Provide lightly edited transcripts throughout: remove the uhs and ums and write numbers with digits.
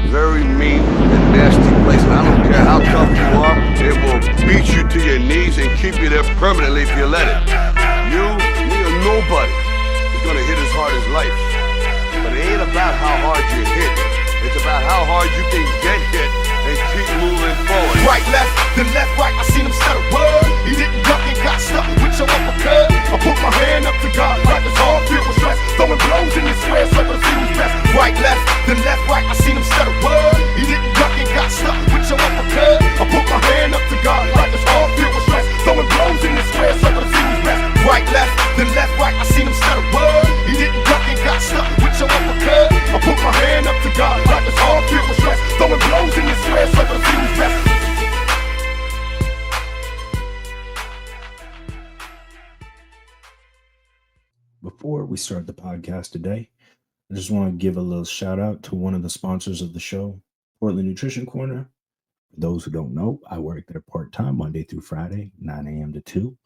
very mean and nasty place. And I don't care how tough you are, it will beat you to your knees and keep you there permanently if you let it. You, me, or nobody is gonna hit as hard as life. But it ain't about how hard you hit. It's about how hard you can get hit and keep moving forward. Right, left, then left, right. I seen him stutter word. He didn't duck and got stuck with your uppercut. I put my hand up to God like his heart filled with stress. Throwing blows in his square circle to see who's best. Right, left, then left, right. I seen him stutter word. He didn't duck and got stuck with your uppercut. I put my hand up to God like his heart filled with stress. Throwing blows in his square circle to see who's best. Right, left, then left, right. I seen him stutter word. He didn't duck and got stuck with your uppercut. I put my hand up to God like his heart filled with stress. Throwing blows in his square circle to see who's best. Before we start the podcast today, I just want to give a little shout out to one of the sponsors of the show, Portland Nutrition Corner. For those who don't know, I work there part-time Monday through Friday, 9 a.m. to 2.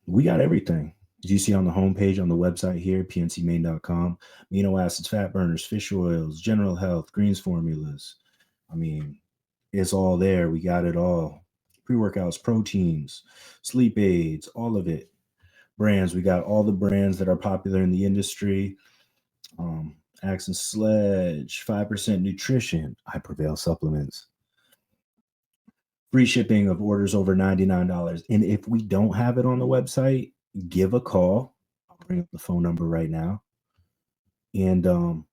We got everything. As you see on the homepage on the website here, pncmain.com, amino acids, fat burners, fish oils, general health, greens formulas. I mean, it's all there. We got it all. Pre-workouts, proteins, sleep aids, all of it. Brands. We got all the brands that are popular in the industry. Axe and Sledge, 5% Nutrition, I Prevail supplements. Free shipping of orders over $99. And if we don't have it on the website, give a call. I'll bring up the phone number right now. And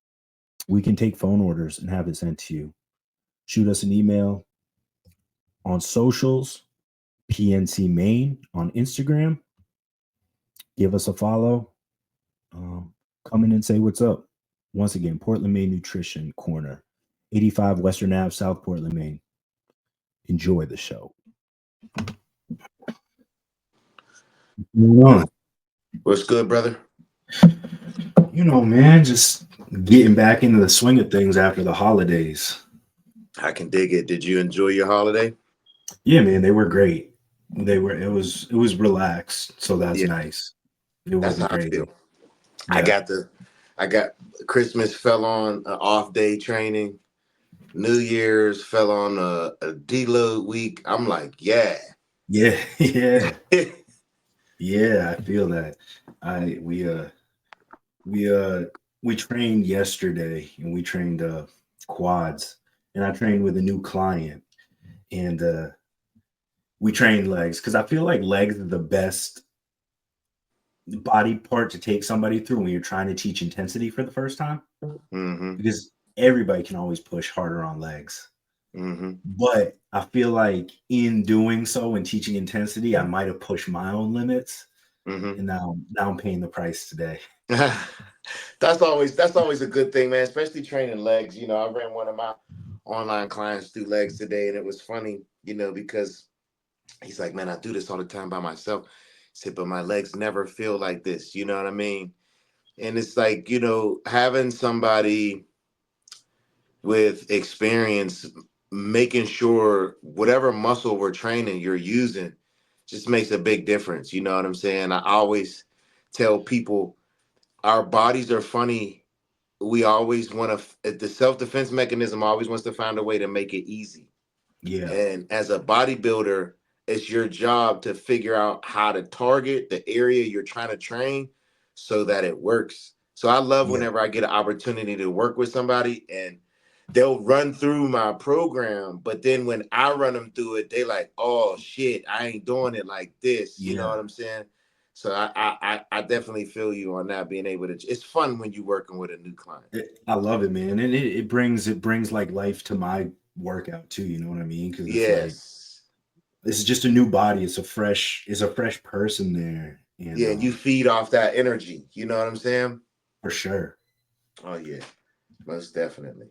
we can take phone orders and have it sent to you. Shoot us an email on socials, PNC Main on Instagram. Give us a follow. Come in and say what's up. Once again, Portland, Maine Nutrition Corner, 85 Western Ave, South Portland, Maine. Enjoy the show. What's good, brother? You know, man, just getting back into the swing of things after the holidays. I can dig it. Did you enjoy your holiday? Yeah, man, they were great. It was relaxed, so that's nice. It That's wasn't how I crazy. feel. Yeah. I got Christmas fell on an off day training. New Year's fell on a deload week. I'm like, yeah. Yeah. Yeah, I feel that. We trained yesterday and we trained quads, and I trained with a new client, and we trained legs because I feel like legs are the best body part to take somebody through when you're trying to teach intensity for the first time, because everybody can always push harder on legs. But I feel like in doing so and teaching intensity, I might have pushed my own limits, and now I'm paying the price today. That's always a good thing, man, especially training legs. You know, I ran one of my online clients through legs today, and it was funny, you know, because he's like, man, I do this all the time by myself. He said, but my legs never feel like this. You know what I mean? And it's like, you know, having somebody with experience, making sure whatever muscle we're training, you're using, just makes a big difference. You know what I'm saying? I always tell people our bodies are funny. We always want to, the self-defense mechanism always wants to find a way to make it easy. Yeah. And as a bodybuilder, it's your job to figure out how to target the area you're trying to train so that it works. So I love whenever I get an opportunity to work with somebody and they'll run through my program, but then when I run them through it, they like, oh shit, I ain't doing it like this. You know what I'm saying? So I definitely feel you on that, being able to, it's fun when you're working with a new client. I love it, man. And it brings like life to my workout too. You know what I mean? Because this is just a new body. It's a fresh person there. And, and you feed off that energy. You know what I'm saying? For sure. Oh yeah, most definitely.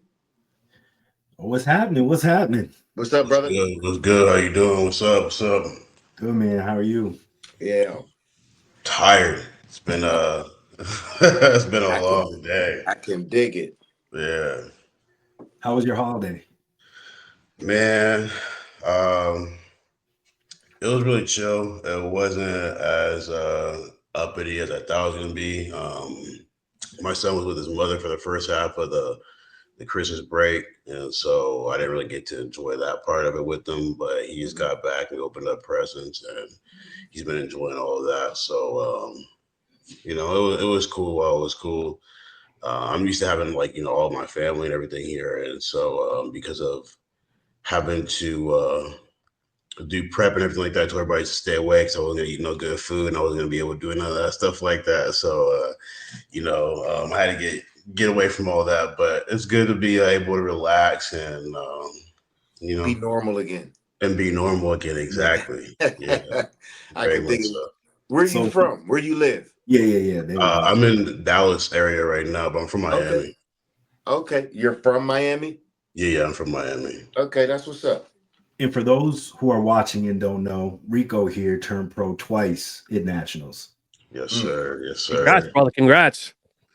What's happening? What's up, brother? What's good? How you doing? What's up? Good, man. How are you? Yeah. Tired. It's been it's been a long day. I can dig it. Yeah. How was your holiday? Man, it was really chill. It wasn't as uppity as I thought it was gonna be. My son was with his mother for the first half of the the Christmas break, and so I didn't really get to enjoy that part of it with him. But he just got back and opened up presents, and he's been enjoying all of that. So it was cool while it was cool. I'm used to having like all my family and everything here, and so because of having to do prep and everything like that, to everybody to stay away because I wasn't gonna eat no good food and I wasn't gonna be able to do none of that stuff like that. So I had to get away from all that, but it's good to be able to relax and you Be know normal again. and be normal again. Yeah. Exactly. Yeah, I very can much think of so. where you So from? Where you live? yeah. There we go. I'm in the Dallas area right now, but I'm from Okay. Miami. Okay. You're from Miami? Yeah, I'm from Miami. Okay, that's what's up. And for those who are watching and don't know, Rico here turned pro twice in nationals. Yes, Mm. sir. Yes, Congrats, sir. brother. Congrats.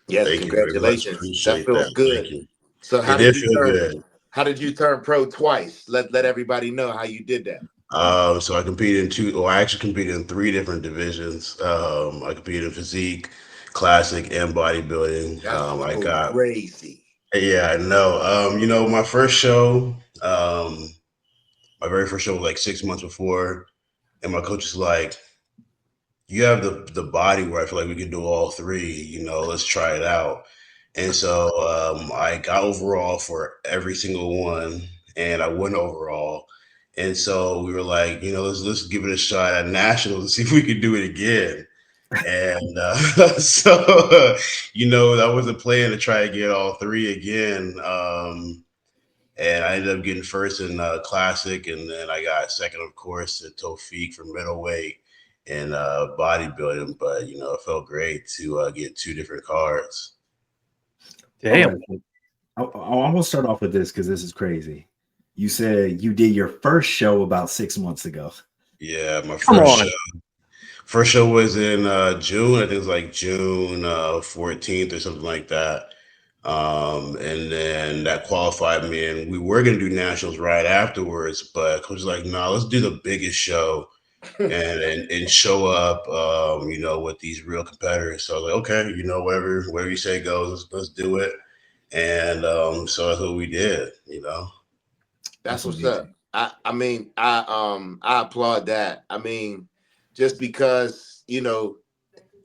Yes, Thank you very much. congratulations. That Appreciate feels that. Thank good. you. So It did feel good. how did you turn pro twice? Let everybody know how you did that. So I competed in two. Well, I actually competed in three different divisions. I competed in physique, classic, and bodybuilding. That's I so got crazy. Yeah, I know. My first show, my very first show was like 6 months before, and my coach is like, "You have the body where I feel like we can do all three. Let's try it out." And so I got overall for every single one, and I won overall. And so we were like, let's give it a shot at nationals and see if we could do it again. And that was a plan to try to get all three again. And I ended up getting first in classic, and then I got second, of course, at Tofik for middleweight and bodybuilding. But it felt great to get two different cards. All Damn. right. I will start off with this because this is crazy. You said you did your first show about 6 months ago. Yeah, my Come first on. show. First show was in June. I think it was like June 14th or something like that. And then that qualified me, and we were gonna do nationals right afterwards. But coach was like, "No, let's do the biggest show and show up, with these real competitors." So I was like, "Okay, whatever you say goes. Let's do it." And so that's what we did. That's That's what's up. amazing. I applaud that. I mean, just because,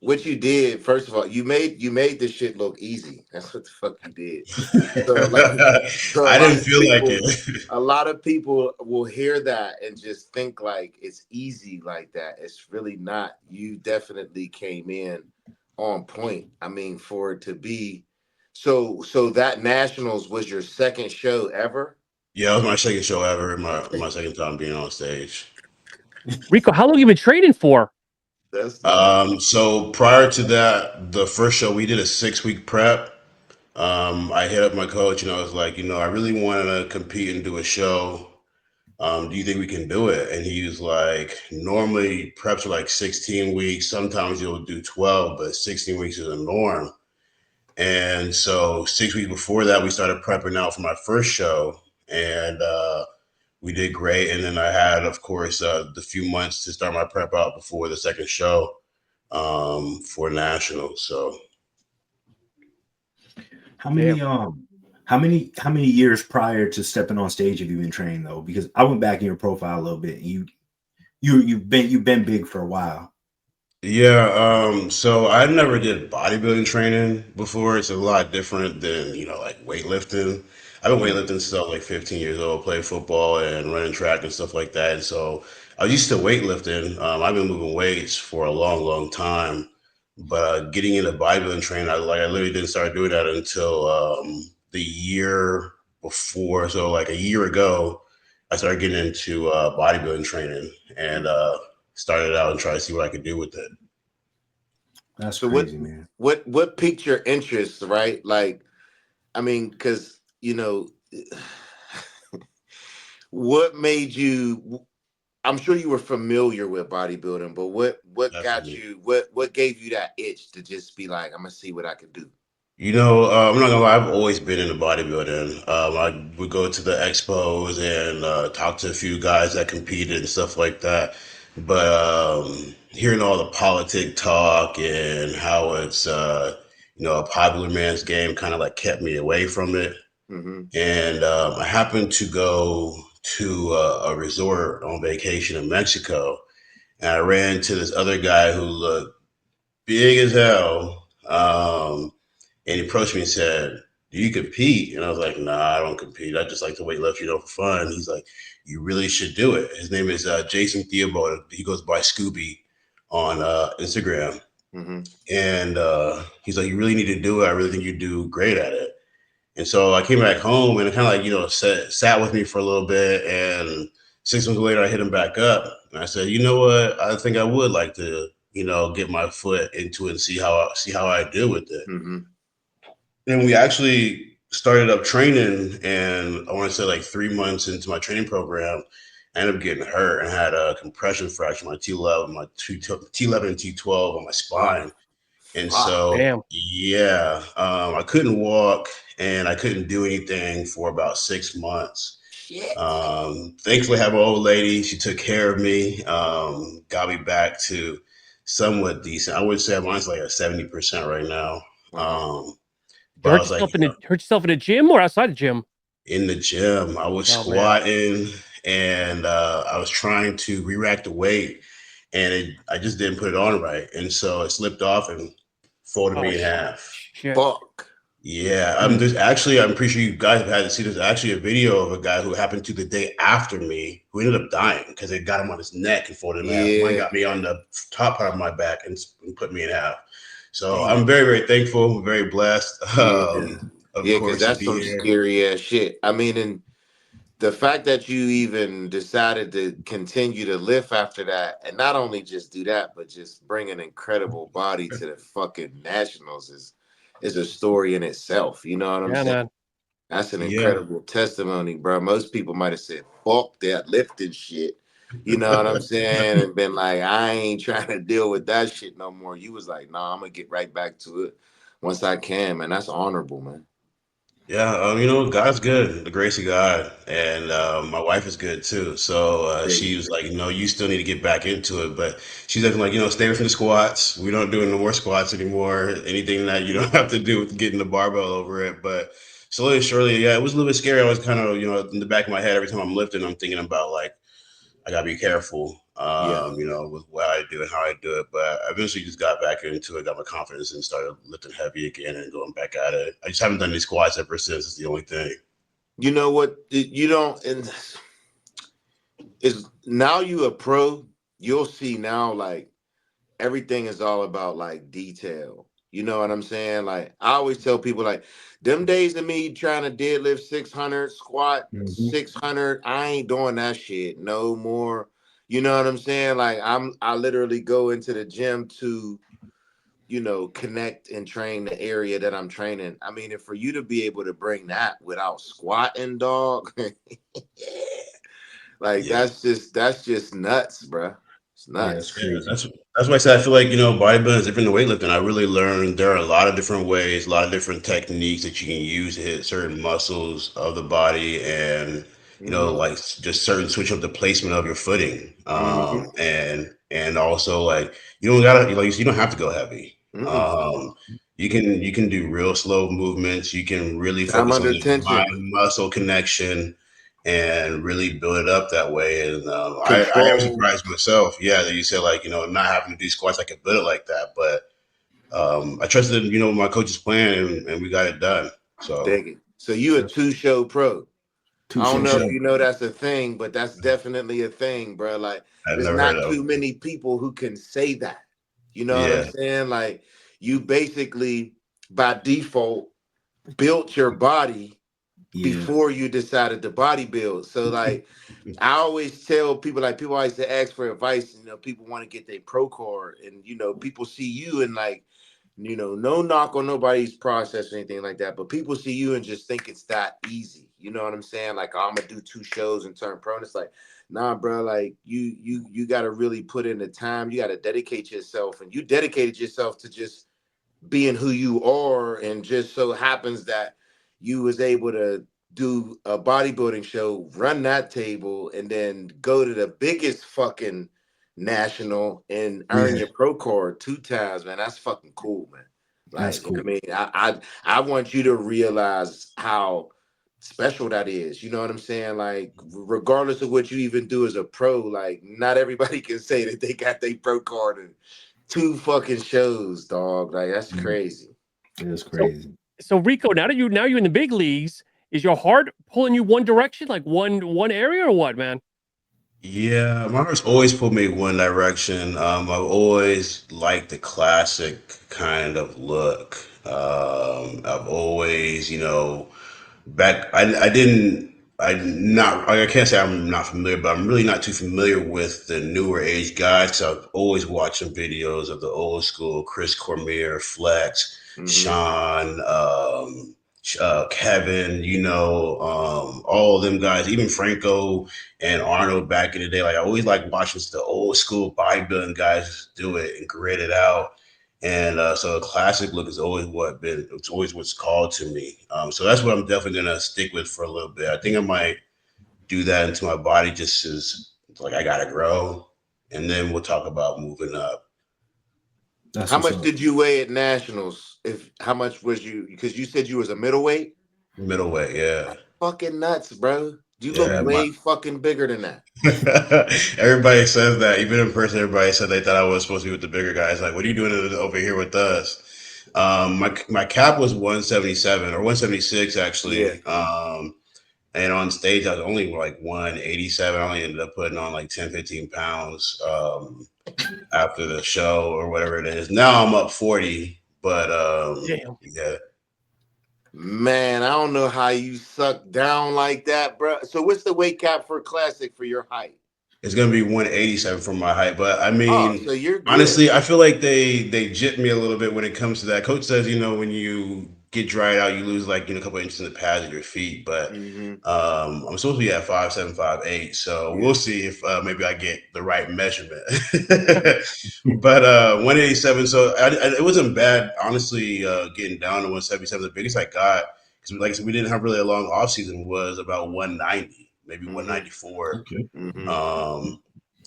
what you did, first of all, you made this shit look easy. That's what the fuck you did. So like so I didn't feel like it. a lot of people will hear that and just think like it's easy like that. It's really not. You definitely came in on point. I mean, for it to be so that nationals was your second show ever? Yeah, it was my second show ever. My second time being on stage. Rico, how long you been training for? That's not So prior to that, the first show we did a 6 week prep. I hit up my coach and I was like, I really want to compete and do a show. Do you think we can do it? And he was like, normally preps are like 16 weeks. Sometimes you'll do 12, but 16 weeks is a norm. And so 6 weeks before that, we started prepping out for my first show, and we did great. And then I had, of course, the few months to start my prep out before the second show for nationals. So How Damn. many how many years prior to stepping on stage have you been training though? Because I went back in your profile a little bit. You've been big for a while. yeah, so I never did bodybuilding training before. It's a lot different than, like weightlifting. I've been weightlifting since I was like 15 years old, played football and running track and stuff like that. And so I was used to weightlifting. I've been moving weights for a long, long time. But getting into bodybuilding training, I literally didn't start doing that until the year before. So like a year ago, I started getting into bodybuilding training and started out and tried to see what I could do with it. That's so what crazy, man. what piqued your interest, right? Like, I mean, because what made you? I'm sure you were familiar with bodybuilding, but what got Definitely. you? What gave you that itch to just be like, I'm gonna see what I can do? I'm not gonna lie. I've always been into bodybuilding. I would go to the expos and talk to a few guys that competed and stuff like that. But hearing all the politic talk and how it's a popular man's game kind of like kept me away from it. And I happened to go to a resort on vacation in Mexico, and I ran into this other guy who looked big as hell. And he approached me and said, "Do you compete?" And I was like, "Nah, I don't compete. I just like to weight lift, for fun." He's like, "You really should do it." His name is Jason Theobald. He goes by Scooby on Instagram. And he's like, "You really need to do it. I really think you do great at it." And so I came back home and it kind of like, sat with me for a little bit. And 6 months later, I hit him back up. And I said, "You know what? I think I would like to, get my foot into it and see how I do with it." And we actually started up training. And I want to say like 3 months into my training program, I ended up getting hurt and had a compression fracture, my T11, T11 and T12 on my spine. And so, Damn. yeah, I couldn't walk and I couldn't do anything for about 6 months. Thankfully, I have an old lady. She took care of me, got me back to somewhat decent. I would say mine's like a 70% right now. You But I hurt was like, yourself hurt yourself in the gym or outside the gym? in the gym, I was Oh man. squatting and I was trying to re-rack the weight, and I just didn't put it on right. And so it slipped off and folded me in half. Shit. Fuck. Yeah, I'm pretty sure you guys have had to see. There's actually a video of a guy who happened to the day after me who ended up dying because it got him on his neck and folded him in half. Mine got me on the top part of my back and put me in half. So I'm very, very thankful, very blessed. Of Yeah, because course, to that's be some here. scary ass shit. I mean, and the fact that you even decided to continue to lift after that, and not only just do that, but just bring an incredible body to the fucking nationals is a story in itself. You know what I'm Yeah, saying? man. That's an Yeah. incredible testimony, bro. Most people might have said, "Fuck that lifting shit." You know what I'm saying? And been like, "I ain't trying to deal with that shit no more." You was like, "Nah, I'm gonna get right back to it once I can, man." That's honorable, man. Yeah, God's good, the grace of God, and my wife is good too. So she was like, you still need to get back into it, but she's definitely like, stay away from the squats. We don't do no more squats anymore. Anything that you don't have to do with getting the barbell over it. But slowly, and surely, yeah, it was a little bit scary. I was kind of, in the back of my head every time I'm lifting, I'm thinking about like I gotta be careful, with what I do and how I do it. But I eventually just got back into it, got my confidence, and started lifting heavy again and going back at it. I just haven't done any squats ever since. It's the only thing. You know what? You don't, and is now you a pro. You'll see now, like everything is all about like detail. You know what I'm saying? Like I always tell people, like them days of me trying to deadlift 600, squat 600, I ain't doing that shit no more. You know what I'm saying? Like I literally go into the gym to connect and train the area that I'm training. I mean, and for you to be able to bring that without squatting, dog, like Yeah. that's just nuts, bro. It's Yeah, it's nuts. Yeah, crazy. that's why I said I feel like bodybuilding is different than weightlifting. I really learned there are a lot of different ways, a lot of different techniques that you can use to hit certain muscles of the body, and like just certain switch up the placement of your footing, and also like you don't gotta like you don't have to go heavy. You can do real slow movements. You can really Time focus on under the mind tension, muscle connection and really build it up that way. And I am control. surprised myself. Yeah, that you said like not having to do squats, I could build it like that. But I trusted my coach's plan, and we got it done. So Dig it. So you a That's two-show pro. two I don't two know show. if show. you know that's a thing, but that's definitely a thing, bro. Like, I've there's never heard not of. too many people who can say that. You know what I'm Yeah, saying? Like, you basically, by default, built your body Yeah. before you decided to bodybuild. So, like, I always tell people, like, people always ask for advice. People want to get their pro card, and people see you and like, no knock on nobody's process or anything like that, but people see you and just think it's that easy. You know what I'm saying? Like, oh, I'm gonna do 2 shows and turn pro. And it's like, nah, bro. Like, you got to really put in the time. You got to dedicate yourself, and you dedicated yourself to just being who you are, and just so happens that you was able to do a bodybuilding show, run that table, and then go to the biggest fucking national and earn Yeah, your pro card 2 times, man. That's fucking cool, man. that's Like, I cool. mean, I want you to realize how special that is. You know what I'm saying? Like, regardless of what you even do as a pro, like, not everybody can say that they got their pro card in 2 fucking shows, dog. Like, that's crazy. It's So, crazy. so Rico, now you're in the big leagues, is your heart pulling you one direction, like one area, or what, man? Yeah, my heart's always pulled me one direction. I've always liked the classic kind of look. I've always, back I didn't I not I can't say I'm not familiar, but I'm really not too familiar with the newer age guys. So I've always watched some videos of the old school Chris Cormier, Flex, Hmm. Sean, Kevin, all of them guys, even Franco and Arnold back in the day. Like I always like watching the old school bodybuilding guys do it and grit it out. And so a classic look is always it's always what's called to me. So that's what I'm definitely gonna stick with for a little bit. I think I might do that until my body just is like I gotta grow, and then we'll talk about moving up. That's How what's much up. did you weigh at nationals? If how much was you? Because you said you was a middleweight. Middleweight, yeah, Fucking nuts, bro. You look yeah. way fucking bigger than that. Everybody says that. Even in person, everybody said they thought I was supposed to be with the bigger guys. Like, what are you doing over here with us? My cap was 177 or 176 Yeah. actually. And on stage, I was only like 187. I only ended up putting on like 10, 15 pounds after the show or whatever it is. Now I'm up 40, but Damn. yeah, Man, I don't know how you suck down like that, bro. So what's the weight cap for classic for your height? it's gonna be 187 for my height. But I Oh, mean, so you're good. honestly, I feel like they jip me a little bit when it comes to that. Coach says, when you get dried out, you lose like a couple inches in the pads of your feet. But Hmm. I'm supposed to be at 5'7", 5'8", so Yeah. we'll see if maybe I get the right measurement. But 187, so it wasn't bad, honestly. Getting down to 177, the biggest I got, because like I said, we didn't have really a long off season, was about 190, maybe Hmm. 194. Okay. Hmm. Um,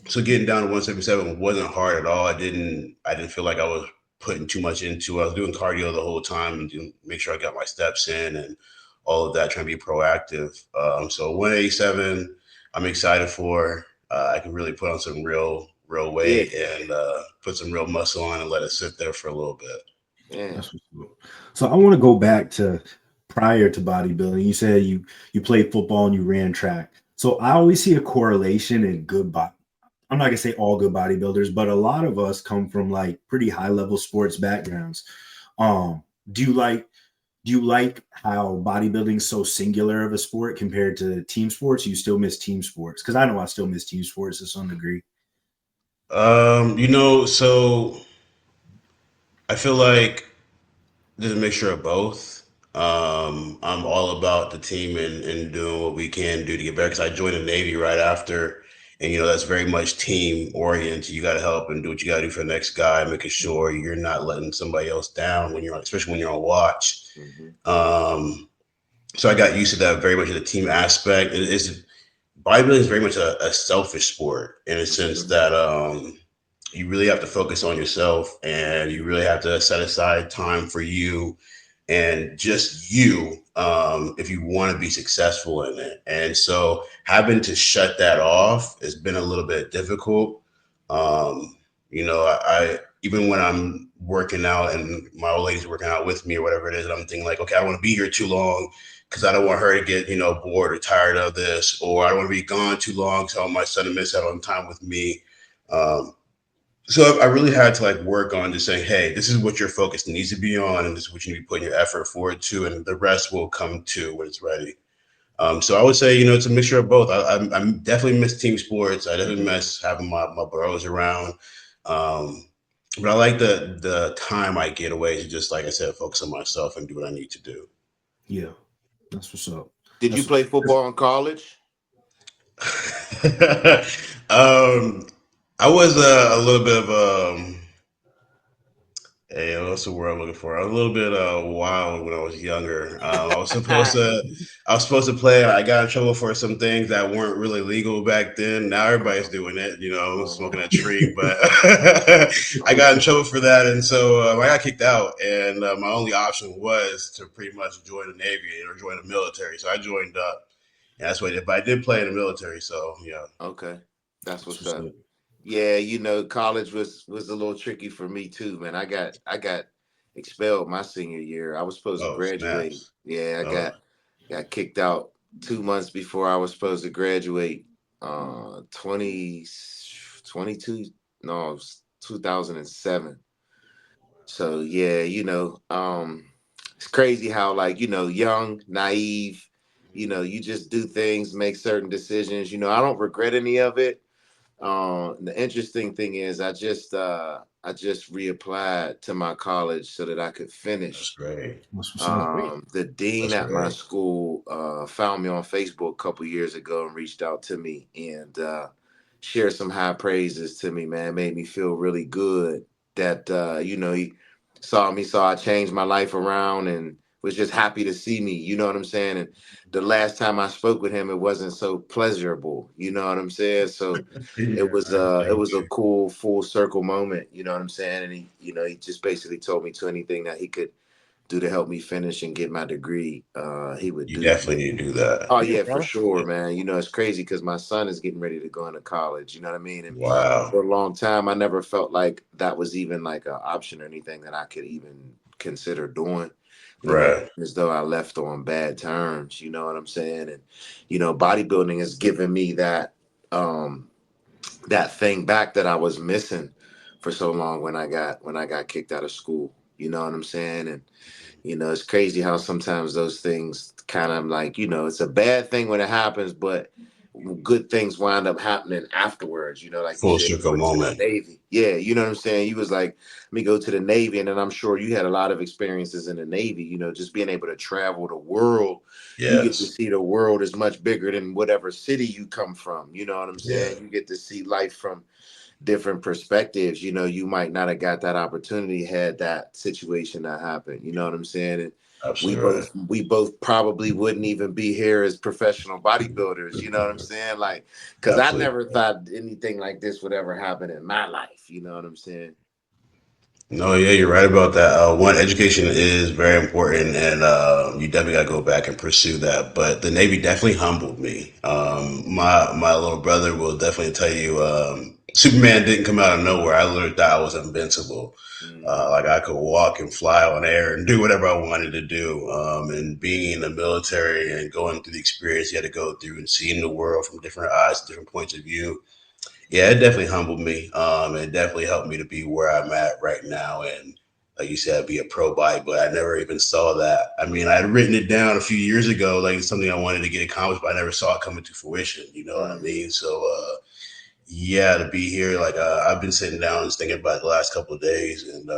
so getting down to 177 wasn't hard at all. I didn't feel like I was putting too much into it. I was doing cardio the whole time and make sure I got my steps in and all of that, trying to be proactive. So 187, I'm excited for. I can really put on some real Yeah. weight and put some real muscle on and let it sit there for a little bit. Yeah. That's what's up. So I want to go back to prior to bodybuilding. You said you played football and you ran track. So I always see a correlation in good body. I'm not gonna say all good bodybuilders, but a lot of us come from like pretty high level sports backgrounds. Um, do you like how bodybuilding's so singular of a sport compared to team sports? You still miss team sports? Because I know I still miss team sports to some degree. So I feel like there's a mixture of both. I'm all about the team and doing what we can do to get better. Because I joined the Navy right after, and that's very much team oriented. You got to help and do what you got to do for the next guy, making sure you're not letting somebody else down especially when you're on watch. Hmm. Um, so I got used to that very much of the team aspect. Bodybuilding is very much a selfish sport in a sense that you really have to focus on yourself and you really have to set aside time for you and just you if you want to be successful in it. And so having to shut that off has been a little bit difficult. um, I even when I'm working out and my old lady's working out with me or whatever it is, I'm thinking like, okay, I don't want to be here too long because I don't want her to get bored or tired of this, or I don't want to be gone too long because I want my son to miss out on time with me. um, so I really had to like work on just saying, hey, this is what your focus needs to be on, and this is what you need to be putting your effort forward to, and the rest will come to when it's ready. So I would say, it's a mixture of both. I'm definitely miss team sports. I definitely Hmm. miss having my bros around. Um, but I like the time I get away to just, like I said, focus on myself and do what I need to do. Yeah, that's what's up. Did you That's play football in college? um, I was a little bit of Hey, what's the word I'm looking for? I was a little bit wild when I was younger. I was supposed to play. I got in trouble for some things that weren't really legal back then. Now everybody's doing it, smoking a tree. But I got in trouble for that, and so I got kicked out. And my only option was to pretty much join the Navy or join the military. So I joined up, and that's what I did. But I did play in the military, so yeah. Okay, that's That's what's what's up. up. Yeah, college was a little tricky for me too, man. I got expelled my senior year. I was supposed to Oh graduate. snaps! Yeah, I Oh, got kicked out 2 months before I was supposed to graduate. 22, no, it was 2007. So yeah, it's crazy how, like, young, naive, you just do things, make certain decisions. I don't regret any of it. The interesting thing is, I just reapplied to my college so that I could that's finish. great. That's what's up. Sweet. The dean That's at my great. school found me on Facebook a couple years ago and reached out to me and shared some high praises to me. Man, made me feel really good that he saw I changed my life around and was just happy to see me. You know what I'm saying? And the last time I spoke with him, it wasn't so pleasurable. You know what I'm saying? So it Yeah, was I uh it understand. was a cool full circle moment. You know what I'm saying? And he just basically told me to anything that he could do to help me finish and get my degree, he would You do. definitely need to do that. Oh Yeah, yeah, for brother. sure, Yeah. man. It's crazy because my son is getting ready to go into college. You know what I mean? And Wow. for a long time, I never felt like that was even like an option or anything that I could even consider doing. Right. As though I left on bad terms. You know what I'm saying? And bodybuilding has given me um that thing back that I was missing for so long when I got kicked out of school. You know what I'm saying? And it's crazy how sometimes those things kind of like, it's a bad thing when it happens, but good things wind up happening afterwards. Like you Full said, circle going to the moment. Navy. Yeah, you know what I'm saying? You was like, let me go to the Navy. And then I'm sure you had a lot of experiences in the Navy, just being able to travel the world. You get to Yes. see the world is much bigger than whatever city you come from. You know what I'm Yeah. saying? You get to see life from different perspectives. You might not have got that opportunity had that situation not happened. You know what I'm saying? And we Absolutely right. both we both probably wouldn't even be here as professional bodybuilders. You know what I'm saying? Like, because I Absolutely. never thought anything like this would ever happen in my life. You know what I'm saying? No, yeah, you're right about that. One, education is very important, and you definitely got to go back and pursue that. But the Navy definitely humbled me. My little brother will definitely tell you, Superman didn't come out of nowhere. I literally thought I was invincible. Mm-hmm. Like I could walk and fly on air and do whatever I wanted to do. And being in the military and going through the experience you had to go through and seeing the world from different eyes, different points of view, yeah, it definitely humbled me. It definitely helped me to be where I'm at right now. And like you said, be a pro bike, but I never even saw that. I mean, I had written it down a few years ago, like it's something I wanted to get accomplished, but I never saw it coming to fruition. You know what I Mm-hmm. mean? So, yeah, to be here, like I've been sitting down and thinking about the last couple of days, and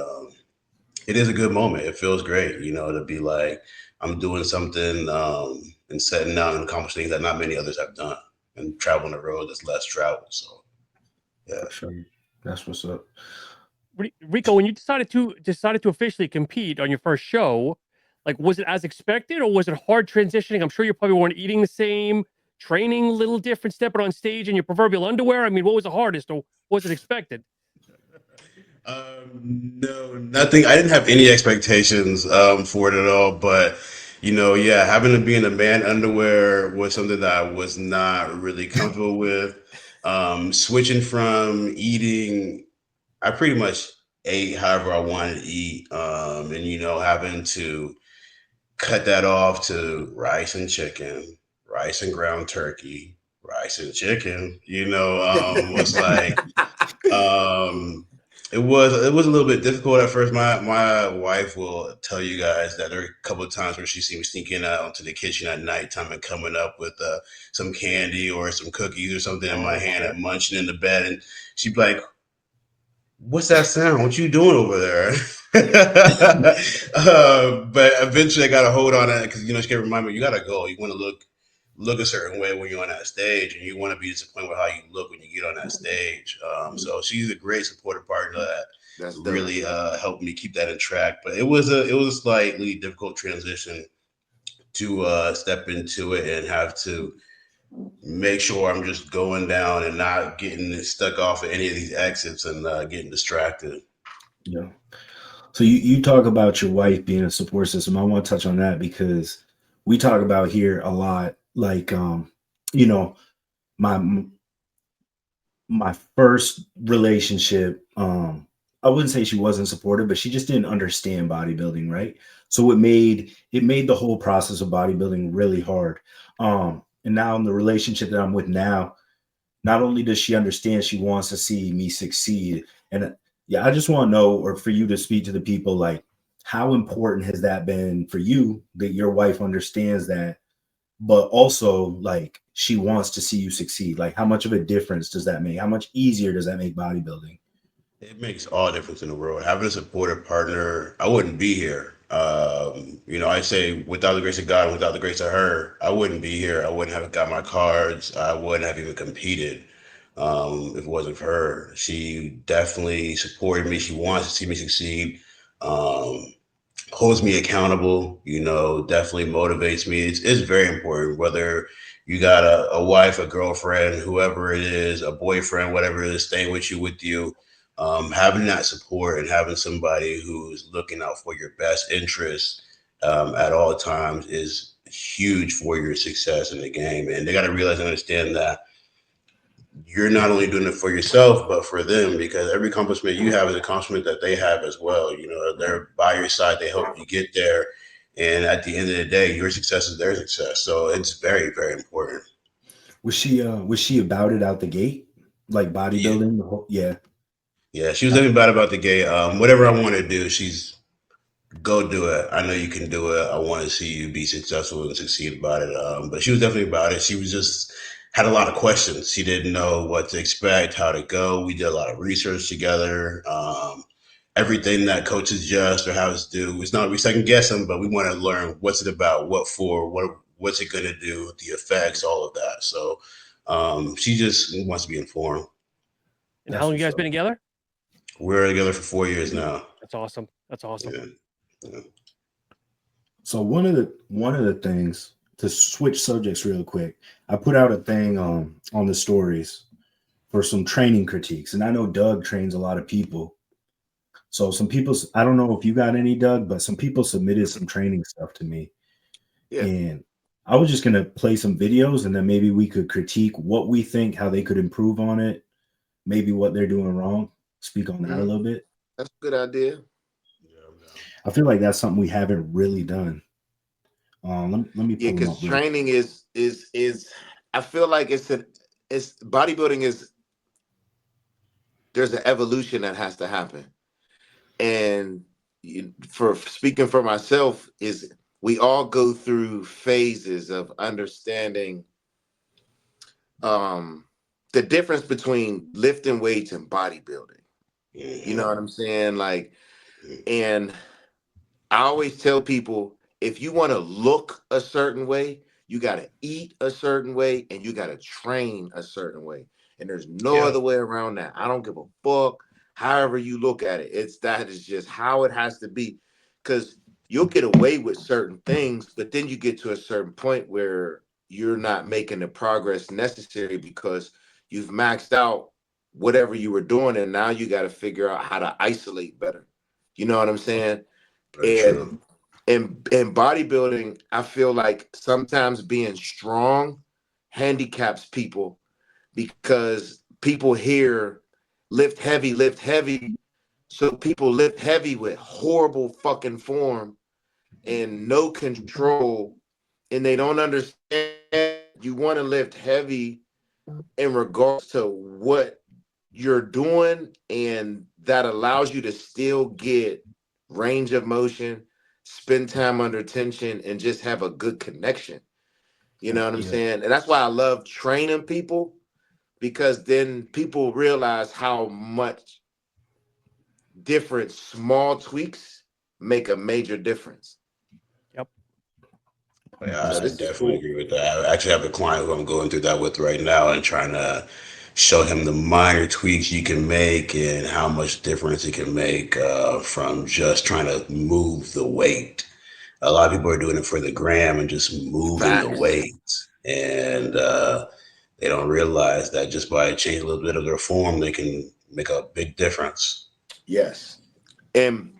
it is a good moment. It feels great, to be like I'm doing something and setting out and accomplishing things that not many others have done, and traveling the road that's less traveled. So, yeah. For sure. That's what's up. Rico, when you decided to officially compete on your first show, like, was it as expected or was it hard transitioning? I'm sure you probably weren't eating the same, training a little different, stepping on stage in your proverbial underwear. I mean, what was the hardest or was it expected? No, nothing. I didn't have any expectations for it at all. But yeah, having to be in the man underwear was something that I was not really comfortable with. Switching from eating, I pretty much ate however I wanted to eat, and having to cut that off to rice and chicken, rice and ground turkey, rice and chicken. Was like um, it was a little bit difficult at first. My wife will tell you guys that there are a couple of times where she seen me sneaking out into the kitchen at nighttime and coming up with some candy or some cookies or something in my hand Okay. and munching in the bed, and she'd be like, "What's that sound? What you doing over there?" But eventually, I got a hold on it because she can remind me, you gotta go. You want to look a certain way when you're on that stage, and you want to be disappointed with how you look when you get on that stage. So she's a great supportive partner. That's dope. really helped me keep that in track. But it was a slightly difficult transition to step into it and have to make sure I'm just going down and not getting stuck off at any of these exits and getting distracted. Yeah. So you talk about your wife being a support system. I want to touch on that because we talk about here a lot, like you know, my my first relationship, I wouldn't say she wasn't supportive, but she just didn't understand bodybuilding, right? So it made the whole process of bodybuilding really hard. And now in the relationship that I'm with now, not only does she understand, she wants to see me succeed. And yeah, I just want to know, or for you to speak to the people, like how important has that been for you that your wife understands that, but also like she wants to see you succeed? Like how much of a difference does that make? How much easier does that make bodybuilding? It makes all difference in the world. Having a supportive partner, I wouldn't be here. I say without the grace of God, without the grace of her, I wouldn't be here. I wouldn't have got my cards. I wouldn't have even competed if it wasn't for her. She definitely supported me. She wants to see me succeed. Um, Holds me accountable, definitely motivates me. It's very important whether you got a wife, a girlfriend, whoever it is, a boyfriend, whatever it is, staying with you. Having that support and having somebody who's looking out for your best interests at all times is huge for your success in the game. And they got to realize and understand that you're not only doing it for yourself, but for them, because every accomplishment you have is an accomplishment that they have as well. They're by your side, they help you get there. And at the end of the day, your success is their success. So it's very, very important. Was she about it out the gate? Like Yeah. bodybuilding? Yeah. Yeah. She was thinking about the gate. Whatever I want to do, she's go do it. I know you can do it. I want to see you be successful and succeed about it. But she was definitely about it. She was just had a lot of questions. She didn't know what to expect, how to go. We did a lot of research together. Everything that coaches just or how us do. It's not we second guess them, but we want to learn what's it about, what for, what's it going to do, the effects, all of that. So she just wants to be informed. And how That's long you what's guys up. been together? We're together for 4 years now. That's awesome. That's awesome. Yeah. Yeah. So one of the things, to switch subjects real quick, I put out a thing on the stories for some training critiques, and I know Doug trains a lot of people. So some people, I don't know if you got any, Doug, but some people submitted some training stuff to me, Yeah. and I was just gonna play some videos, and then maybe we could critique what we think, how they could improve on it, maybe what they're doing wrong. Speak on that a Mhm. little bit. That's a good idea. Yeah, I'm down. I feel like that's something we haven't really done. Let me Yeah, pull them because up real. training is I feel like it's bodybuilding is there's an evolution that has to happen. And for speaking for myself, is we all go through phases of understanding um the difference between lifting weights and bodybuilding. You know Mhm. what I'm saying? Like, and I always tell people if you want to look a certain way, you got to eat a certain way and you got to train a certain way. And there's no Yeah. other way around that. I don't give a fuck however you look at it. It's that is just how it has to be. Because you'll get away with certain things, but then you get to a certain point where you're not making the progress necessary because you've maxed out whatever you were doing. And now you got to figure out how to isolate better. You know what I'm saying? Very And true. in bodybuilding, I feel like sometimes being strong handicaps people because people hear lift heavy. So people lift heavy with horrible fucking form and no control, and they don't understand you want to lift heavy in regards to what you're doing, and that allows you to still get range of motion, spend time under tension, and just have a good connection. You know what I'm Yeah. saying? And that's why I love training people because then people realize how much different small tweaks make a major difference. Yep. Yeah, So I 100%. this is definitely cool. agree with that. I actually have a client who I'm going through that with right now and trying to show him the minor tweaks you can make and how much difference it can make from just trying to move the weight. A lot of people are doing it for the gram and just moving the Facts. weight, and they don't realize that just by changing a little bit of their form, they can make a big difference. Yes. And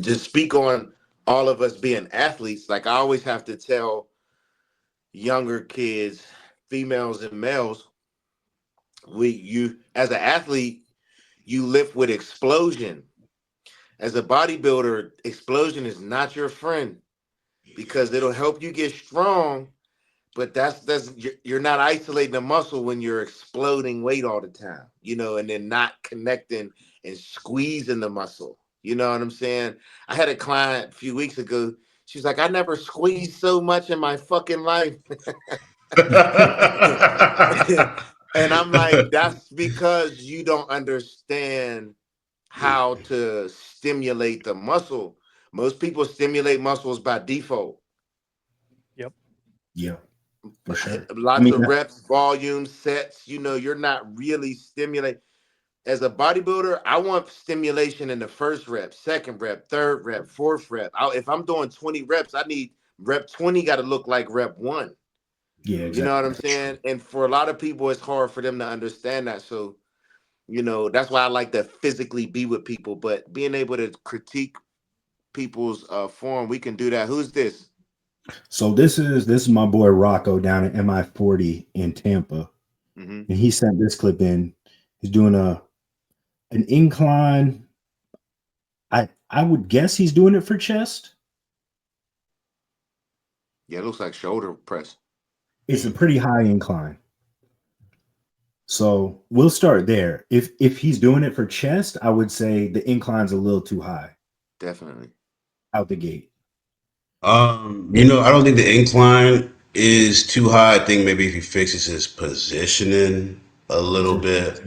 just speak on all of us being athletes. Like I always have to tell younger kids, females and males, you as an athlete, you lift with explosion. As a bodybuilder, explosion is not your friend because it'll help you get strong, but you're not isolating the muscle when you're exploding weight all the time, and then not connecting and squeezing the muscle. You know what I'm saying? I had a client a few weeks ago. She's like, I never squeezed so much in my fucking life. And I'm like, that's because you don't understand how to stimulate the muscle. Most people stimulate muscles by default. Yep. Yeah, for sure. I Lots mean, of reps, volume, sets. You're not really stimulating. As a bodybuilder, I want stimulation in the first rep, second rep, third rep, fourth rep. If I'm doing 20 reps, I need rep 20 got to look like rep 1. yeah, You know what I'm exactly. saying? And for a lot of people, it's hard for them to understand that. So, that's why I like to physically be with people. But being able to critique people's form, we can do that. Who's this? So this is my boy Rocco down at MI40 in Tampa, Mm-hmm. and he sent this clip in. He's doing an incline. I would guess he's doing it for chest. Yeah, it looks like shoulder press. It's a pretty high incline. So we'll start there. If he's doing it for chest, I would say the incline's a little too high Definitely. out the gate. I don't think the incline is too high. I think maybe if he fixes his positioning a little bit,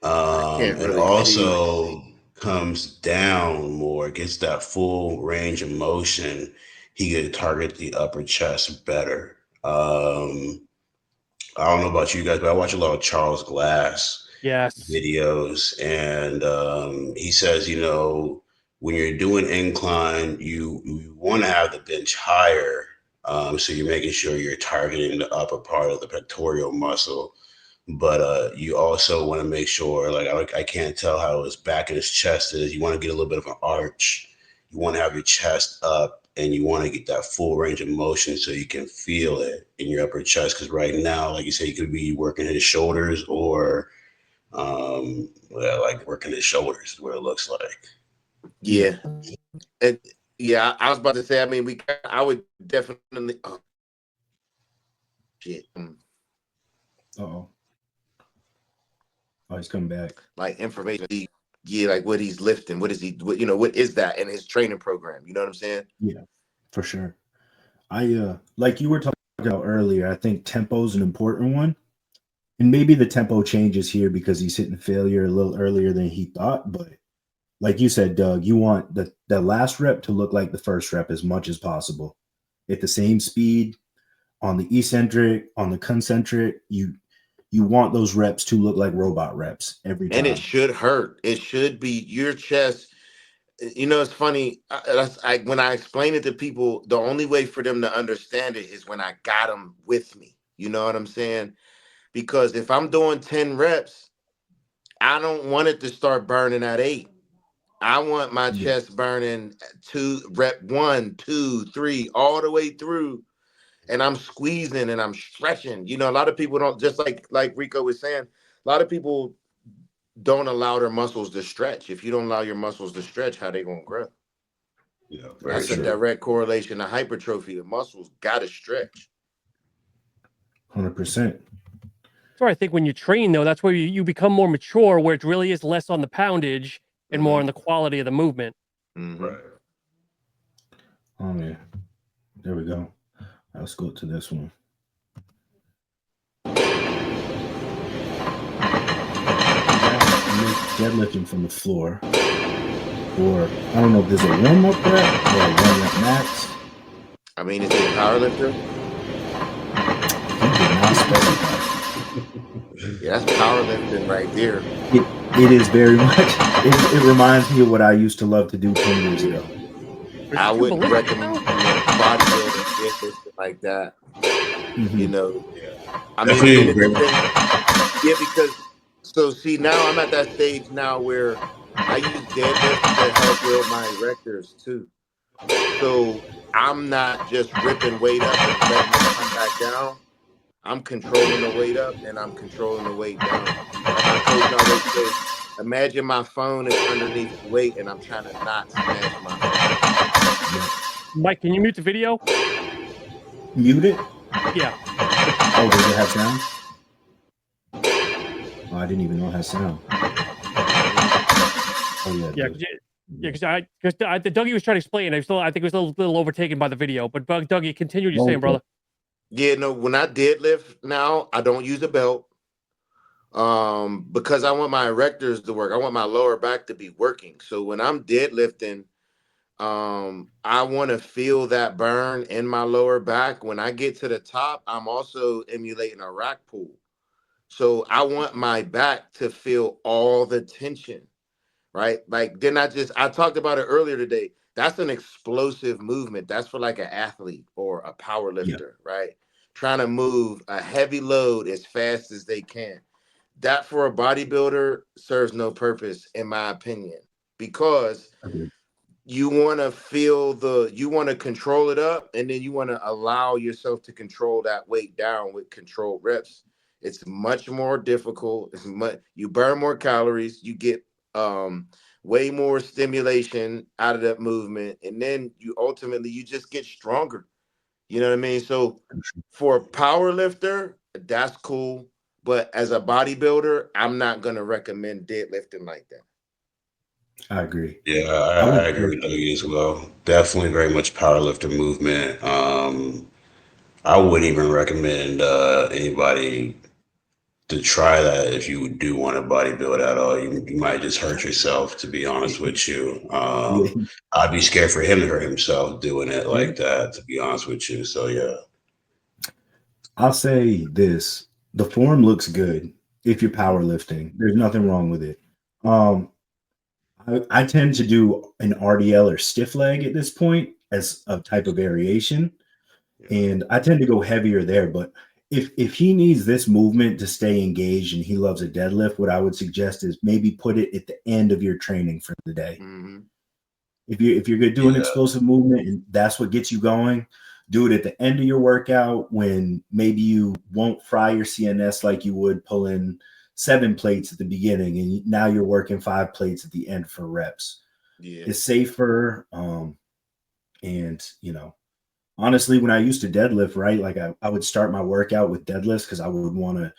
I can't and really see. also comes down more, gets that full range of motion, he could target the upper chest better. I don't know about you guys, but I watch a lot of Charles Glass Yes. videos, and he says, when you're doing incline, you want to have the bench higher, so you're making sure you're targeting the upper part of the pectoral muscle, but you also want to make sure, like I can't tell how his back and his chest is. You want to get a little bit of an arch. You want to have your chest up, and you want to get that full range of motion so you can feel it in your upper chest. Because right now, like you said, you could be working his shoulders or like working his shoulders is what it looks like. Yeah. And yeah, I was about to say, I mean, I would definitely, oh, shit. Uh-oh. Oh, he's coming back. Like information. Yeah, like what he's lifting. What is he, what is that in his training program? You know what I'm saying? Yeah, for sure. I like you were talking about earlier, I think tempo is an important one. And maybe the tempo changes here because he's hitting failure a little earlier than he thought. But like you said, Doug, you want the last rep to look like the first rep as much as possible. At the same speed, on the eccentric, on the concentric, you want those reps to look like robot reps every time. And it should hurt. It should be your chest. It's funny. When I explain it to people, the only way for them to understand it is when I got them with me. You know what I'm saying? Because if I'm doing 10 reps, I don't want it to start burning at 8. I want my chest burning rep 1, 2, 3, all the way through. And I'm squeezing and I'm stretching. A lot of people don't, just like Rico was saying, a lot of people don't allow their muscles to stretch. If you don't allow your muscles to stretch, how they gonna grow? Yeah, That's a direct correlation to hypertrophy. The muscles gotta stretch. 100%. So I think when you train, though, that's where you become more mature, where it really is less on the poundage and more on the quality of the movement. Mm-hmm. Right. Oh yeah. There we go. Let's go to this one. Deadlifting from the floor. Or I don't know if there's a warm-up rep or a 1-rep max. I mean, is it a power lifter? He did not specify. Yeah, that's powerlifting right there. It is very much. It reminds me of what I used to love to do 10 years ago. Is I it too wouldn't ballistic recommend though? bodybuilding deadlifting like that. You Mhm. know, I mean, and Definitely it very much. depends. Yeah, because so see now I'm at that stage now where I use deadlifts to help build my erectors too. So I'm not just ripping weight up and letting it come back down. I'm controlling the weight up and I'm controlling the weight down. Like my coach always say, imagine my phone is underneath the weight and I'm trying to not smash my phone. Yep. Mike, can you mute the video? Mute it. Yeah. Oh, does it have sound? Oh, I didn't even know it has sound. Hmm. Oh yeah, it Yeah, does. because the Dougie was trying to explain. I think it was a little overtaken by the video. But Dougie, continue what you're saying, Okay. brother. Yeah, no, when I deadlift now, I don't use a belt. Because I want my erectors to work. I want my lower back to be working. So when I'm deadlifting, I want to feel that burn in my lower back. When I get to the top, I'm also emulating a rack pull. So I want my back to feel all the tension, right? Like then I talked about it earlier today. That's an explosive movement. That's for like an athlete or a power Yeah, lifter, right? Trying to move a heavy load as fast as they can. That for a bodybuilder serves no purpose, in my opinion, because agreed. you want to control it up, and then you want to allow yourself to control that weight down with controlled reps. It's much more difficult. You burn more calories, you get um way more stimulation out of that movement, and then you just get stronger. You know what I mean? So for a power lifter, that's cool. But as a bodybuilder, I'm not gonna recommend deadlifting like that. I agree. Yeah, I I would agree say, with Dougie as well. Definitely very much powerlifter movement. I wouldn't even recommend anybody to try that if you do want to bodybuild at all. You might just hurt yourself, to be honest with you. yeah, I'd be scared for him to hurt himself doing it yeah. like that, to be honest with you. So yeah. I'll say this: the form looks good if you're Mhm. powerlifting. There's nothing wrong with it. Um, I tend to do an RDL or stiff leg at this point as a type of variation, Yeah. and I tend to go heavier there. But if he needs this movement to stay engaged and he loves a deadlift, what I would suggest is maybe put it at the end of your training for the day. Hmm. If you're gonna do an Yeah. explosive movement and that's what gets you going, do it at the end of your workout when maybe you won't fry your CNS like you would pulling 7 plates at the beginning, and now you're working 5 plates at the end for reps. Yeah. It's safer. And honestly, when I used to deadlift, right, like I would start my workout with deadlifts because I would want to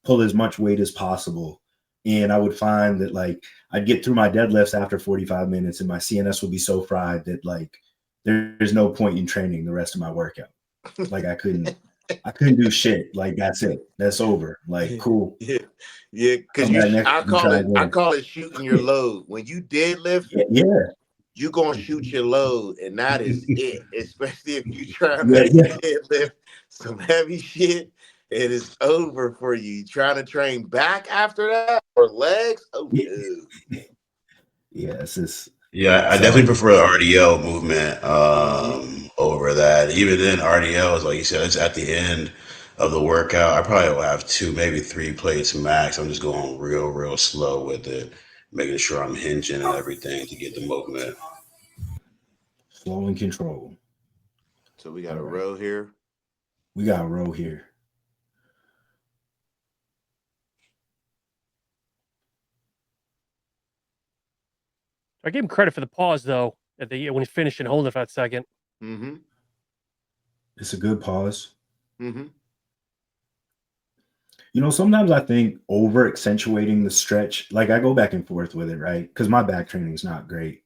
pull as much weight as possible. And I would find that like I'd get through my deadlifts after 45 minutes and my CNS would be so fried that like there's no point in training the rest of my workout. Like I couldn't do shit. Like that's it. That's over. Like cool. Yeah, yeah, because Come back next week and try I again. call it shooting your load. When you deadlift, Yeah, yeah, you gonna shoot your load, and that is it. Especially if you trying yeah, to yeah. deadlift some heavy shit, it is over for you. Trying to train back after that or legs? Oh Yeah, no. yeah, it's just Yeah, I definitely so prefer the RDL movement Hmm. over that. Even then, RDL is like you said, it's at the end of the workout. I probably will have two, maybe 3 plates max. I'm just going real slow with it, making sure I'm hinging and everything to get the movement. slow and control. So we got All a right. row here. We got a row here. I gave him credit for the pause though at the when he's finished and holding it for that second. Mm-hmm. It's a good pause. Mm-hmm. Sometimes I think over accentuating the stretch, like I go back and forth with it, right? Because my back training is not great.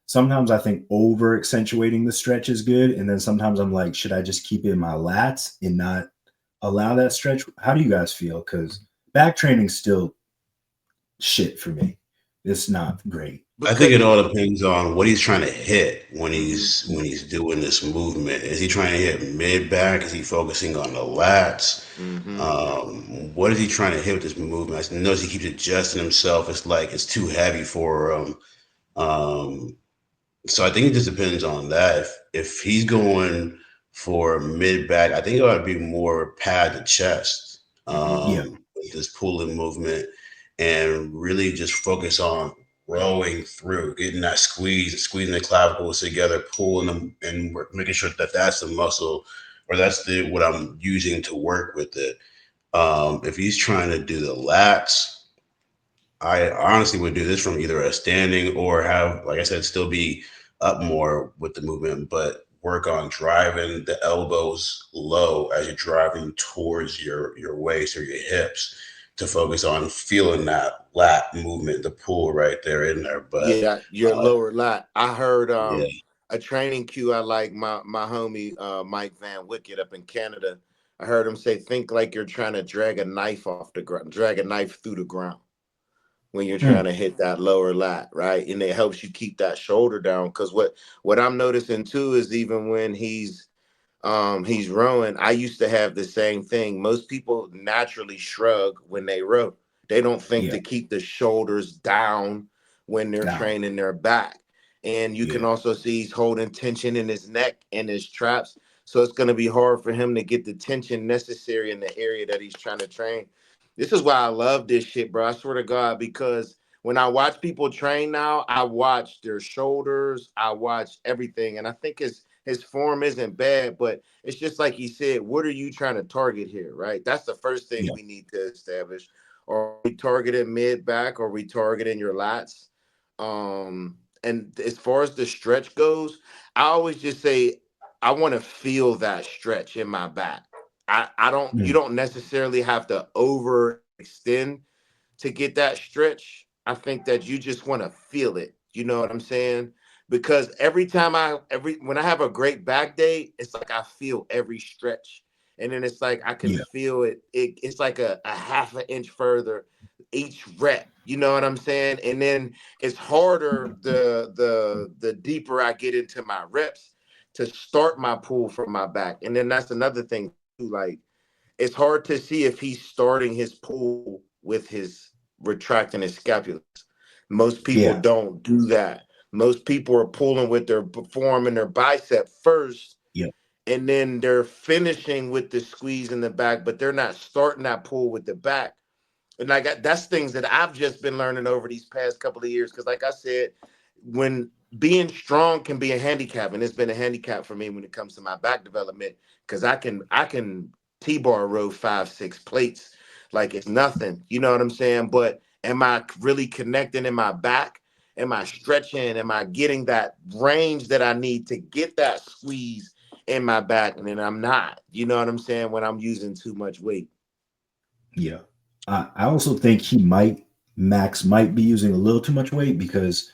Sometimes I think over accentuating the stretch is good. And then sometimes I'm like, should I just keep it in my lats and not allow that stretch? How do you guys feel? Because back training's still shit for me. It's not great. I think because it all depends on what he's trying to hit when Mhm. he's doing this movement. Is he trying to hit mid back? Is he focusing on the lats? Mhm. What is he trying to hit with this movement? I notice he keeps adjusting himself. It's like it's too heavy for him. Um, So I think it just depends on that. If he's going for mid back, I think it ought to be more pad to chest Mhm. Yeah. with this pulling movement, and really just focus on rowing through, getting that squeeze, squeezing the clavicles together, pulling them, and making sure that that's the muscle or that's the what I'm using to work with it. If he's trying to do the lats, I honestly would do this from either a standing or have, like I said, still be up more with the movement, but work on driving the elbows low as you're driving towards your waist or your hips to focus on feeling that lat movement, the pull right there in there. But Yeah, your uh, lower lat. I heard yeah, a training cue I like my homie Mike Van Wicked up in Canada. I heard him say, think like you're trying to drag a knife off the ground, drag a knife through the ground when you're trying Mm, to hit that lower lat, right? And it helps you keep that shoulder down. Cause what I'm noticing too is even when he's rowing, I used to have the same thing. Most people naturally shrug when they row. They don't think yeah. to keep the shoulders down when they're Down. training their back. And you can Yeah. also see he's holding tension in his neck and his traps. So it's going to be hard for him to get the tension necessary in the area that he's trying to train. This is why I love this shit, bro. I swear to God, because when I watch people train now, I watch their shoulders, I watch everything. And I think his form isn't bad, but it's just like he said, what are you trying to target here, right? That's the first thing Yeah. we need to establish. Are we targeting mid back? Or are we targeting your lats? And as far as the stretch goes, I always just say I want to feel that stretch in my back. I don't you Mm, don't necessarily have to overextend to get that stretch. I think that you just want to feel it. You know what I'm saying? Because every when I have a great back day, it's like I feel every stretch. And then it's like I can yeah. feel it's like a half an inch further each rep. You know what I'm saying? And then it's harder the deeper I get into my reps to start my pull from my back. And then that's another thing too, like it's hard to see if he's starting his pull with his retracting his scapula. Most people Yeah. don't do that. Most people are pulling with their forearm and their bicep first, Yeah. and then they're finishing with the squeeze in the back, but they're not starting that pull with the back. And like that's things that I've just been learning over these past couple of years. Because, like I said, when being strong can be a handicap, and it's been a handicap for me when it comes to my back development. Because I can T-bar row 5-6 plates like it's nothing. You know what I'm saying? But am I really connecting in my back? Am I stretching? Am I getting that range that I need to get that squeeze in my back? And then I'm not. You know what I'm saying? When I'm using too much weight. Yeah. I also think Max might be using a little too much weight because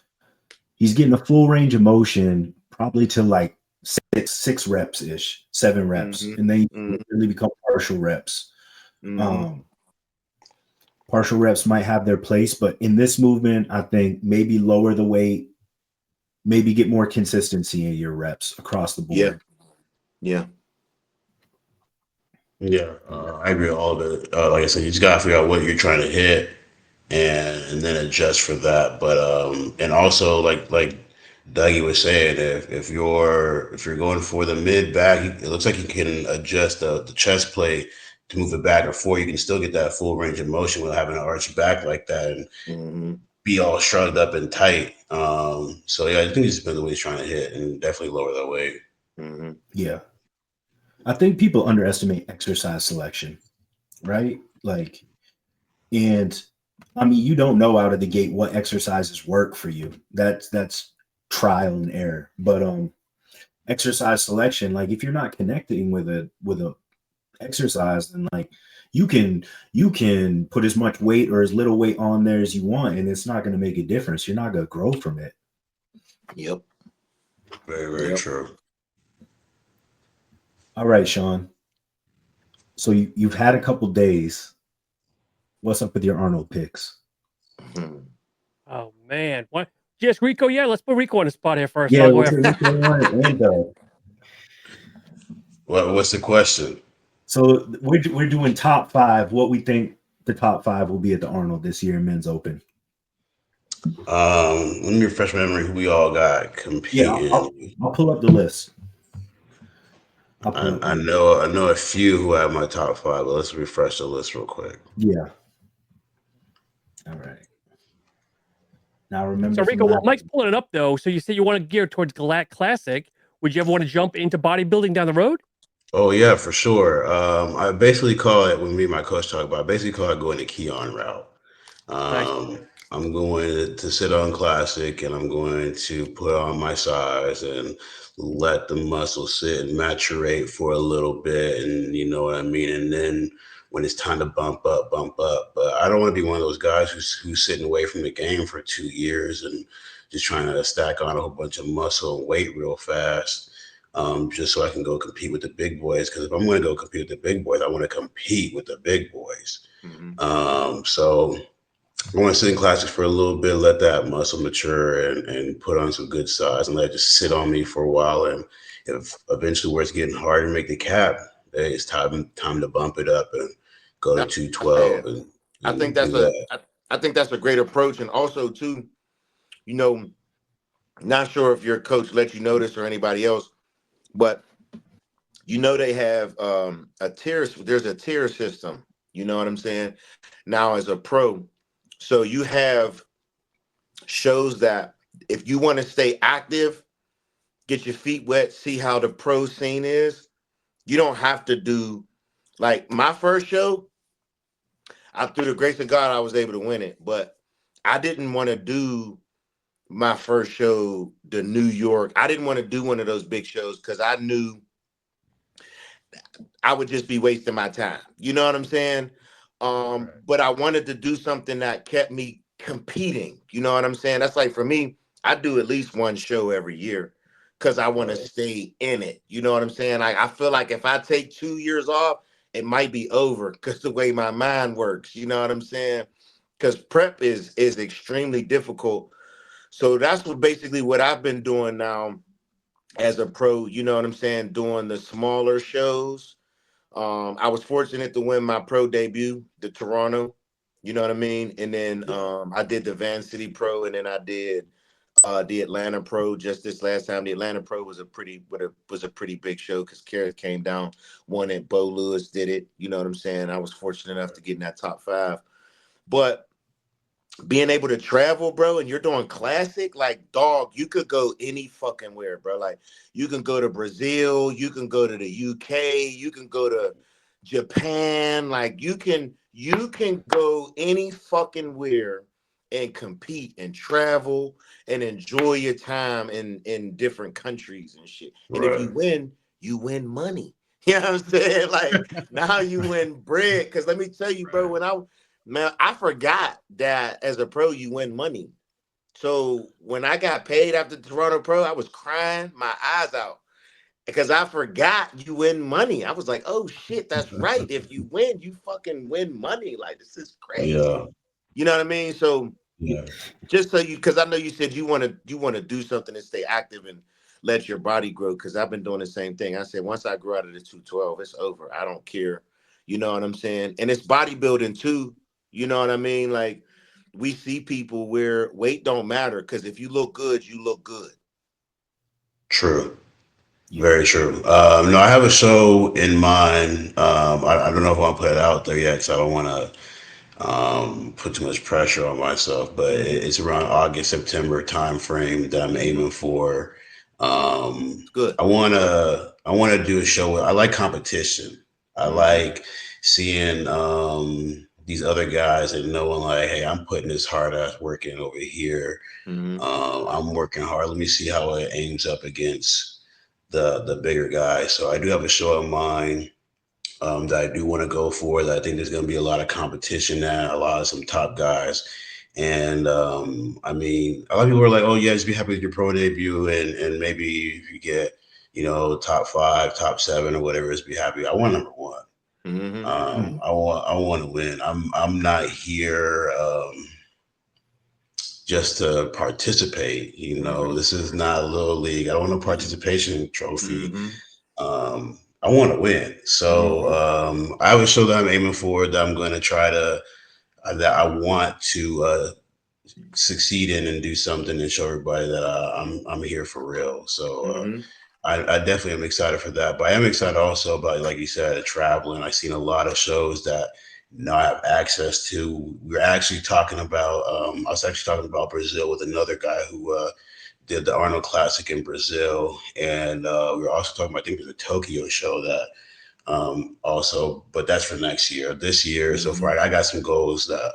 he's getting a full range of motion probably to like six reps ish, 7 reps, Mm-hmm. and then you Mm-hmm. really become partial reps. Mm-hmm. Um, Partial reps might have their place, but in this movement, I think maybe lower the weight, maybe get more consistency in your reps across the Yeah. board. Yeah. yeah, I agree with all of it. Like I said, you just gotta figure out what you're trying to hit and then adjust for that. But and also like Dougie was saying, if you're going for the mid back, it looks like you can adjust the chest plate to move it back or forward. You can still get that full range of motion without having an arch back like that and Mm-hmm. be all shrugged up and tight. So yeah, I think it just depends on what he's trying to hit and definitely lower that weight. Mm-hmm. Yeah. I think people underestimate exercise selection, right? Like, and I mean, you don't know out of the gate what exercises work for you. That's trial and error. But exercise selection, like if you're not connecting with a exercise, then like you can put as much weight or as little weight on there as you want, and it's not going to make a difference. You're not going to grow from it. Yep. Very, very Yep. true. All right, Sean. So you've had a couple days. What's up with your Arnold picks? Mhm. Oh man, what? Yes, Rico. Yeah, let's put Rico on the spot here first. Yeah, I'll go we'll say after. Rico one and What's the question? So we're doing top 5. What we think the top 5 will be at the Arnold this year in Men's Open. Let me refresh my memory who we all got Yeah, competing. I'll pull up the list. I know a few who have my top 5, but let's refresh the list real quick. Yeah. All right. Now remember So from Rico, while last. Mike's pulling it up though, so you say you want to gear towards Classic. Would you ever want to jump into bodybuilding down the road? Oh yeah, for sure. I basically call it when me and my coach talk about. I basically call it going the Keon route. Nice. I'm going to sit on classic and I'm going to put on my size and let the muscle sit and maturate for a little bit. And you know what I mean? And then when it's time to bump up, bump up. But I don't want to be one of those guys who's sitting away from the game for 2 years and just trying to stack on a whole bunch of muscle and weight real fast. Just so I can go compete with the big boys. Because if I'm going to go compete with the big boys, I want to compete with the big boys. So I want to sit in classics for a little bit, let that muscle mature and put on some good size and let it just sit on me for a while. And if eventually where it's getting hard to make the cap, it's time to bump it up and go to That, 212 man, and, I think and that's do that. I think that's a great approach. And also too, you know, not sure if your coach let you know this or anybody else, but you know they have a tier. There's a tier system. You know what I'm saying? Now as a pro, so you have shows that if you want to stay active, get your feet wet, see how the pro scene is. You don't have to do like my first show. Through the grace of God, I was able to win it, but I didn't want to do my first show, the New York. I didn't want to do one of those big shows because I knew I would just be wasting my time. You know what I'm saying? But I wanted to do something that kept me competing. You know what I'm saying? That's like for me, I do at least one show every year because I want to stay in it. You know what I'm saying? I feel like if I take 2 years off, it might be over because the way my mind works. You know what I'm saying? Because prep is extremely difficult. So that's basically what I've been doing now as a pro. You know what I'm saying? Doing the smaller shows. I was fortunate to win my pro debut, the Toronto. You know what I mean? And then I did the Van City Pro, and then I did the Atlanta Pro just this last time. The Atlanta Pro was a pretty big show because Karras came down, won it. Bo Lewis did it. You know what I'm saying? I was fortunate enough to get in that top 5. But being able to travel, bro, and you're doing classic, like dog, you could go any fucking where, bro. Like you can go to Brazil, you can go to the UK, you can go to Japan, like you can go any fucking where and compete and travel and enjoy your time in different countries and shit. And if Right. you win money. You know what I'm saying? Like now you win bread. Cause let me tell you, bro, man, I forgot that as a pro, you win money. So when I got paid after the Toronto Pro, I was crying my eyes out because I forgot you win money. I was like, oh shit, that's right. If you win, you fucking win money. Like this is crazy. Yeah. You know what I mean? So Yeah. just so because I know you said you want to do something and stay active and let your body grow. Because I've been doing the same thing. I said once I grow out of the 212, it's over. I don't care. You know what I'm saying? And it's bodybuilding too. You know what I mean? Like we see people where weight don't matter because if you look good, you look good. True. Yeah. Very true. No, I have a show in mind. I don't know if I want to put it out there yet because I don't want to put too much pressure on myself, but it's around August, September time frame that I'm aiming for. It's good. I wanna do a show. I like competition. I Mm-hmm. like seeing these other guys and knowing like, hey, I'm putting this hard ass work in over here. Mm-hmm. I'm working hard. Let me see how it aims up against the bigger guys. So I do have a show in mind that I do want to go for. That I think there's going to be a lot of competition now, a lot of some top guys. And I mean, a lot of people are like, "Oh yeah, just be happy with your pro debut, and maybe if you get, top 5, top 7, or whatever, just be happy." I want number 1. Mm-hmm. Mm. I want to win. I'm not here just to participate. You know, this is not a little league. I don't want a participation trophy. I want to win. So I have a show that I'm aiming for, that I'm going to try to, that I want to succeed in and do something and show everybody that I'm here for real. So I definitely am excited for that. But I am excited also about, like you said, traveling. I've seen a lot of shows that now I have access to. We're actually talking about, I was actually talking about Brazil with another guy who did the Arnold Classic in Brazil. And we were also talking about, I think there's a Tokyo show that also, but that's for next year. This year, so far, I got some goals that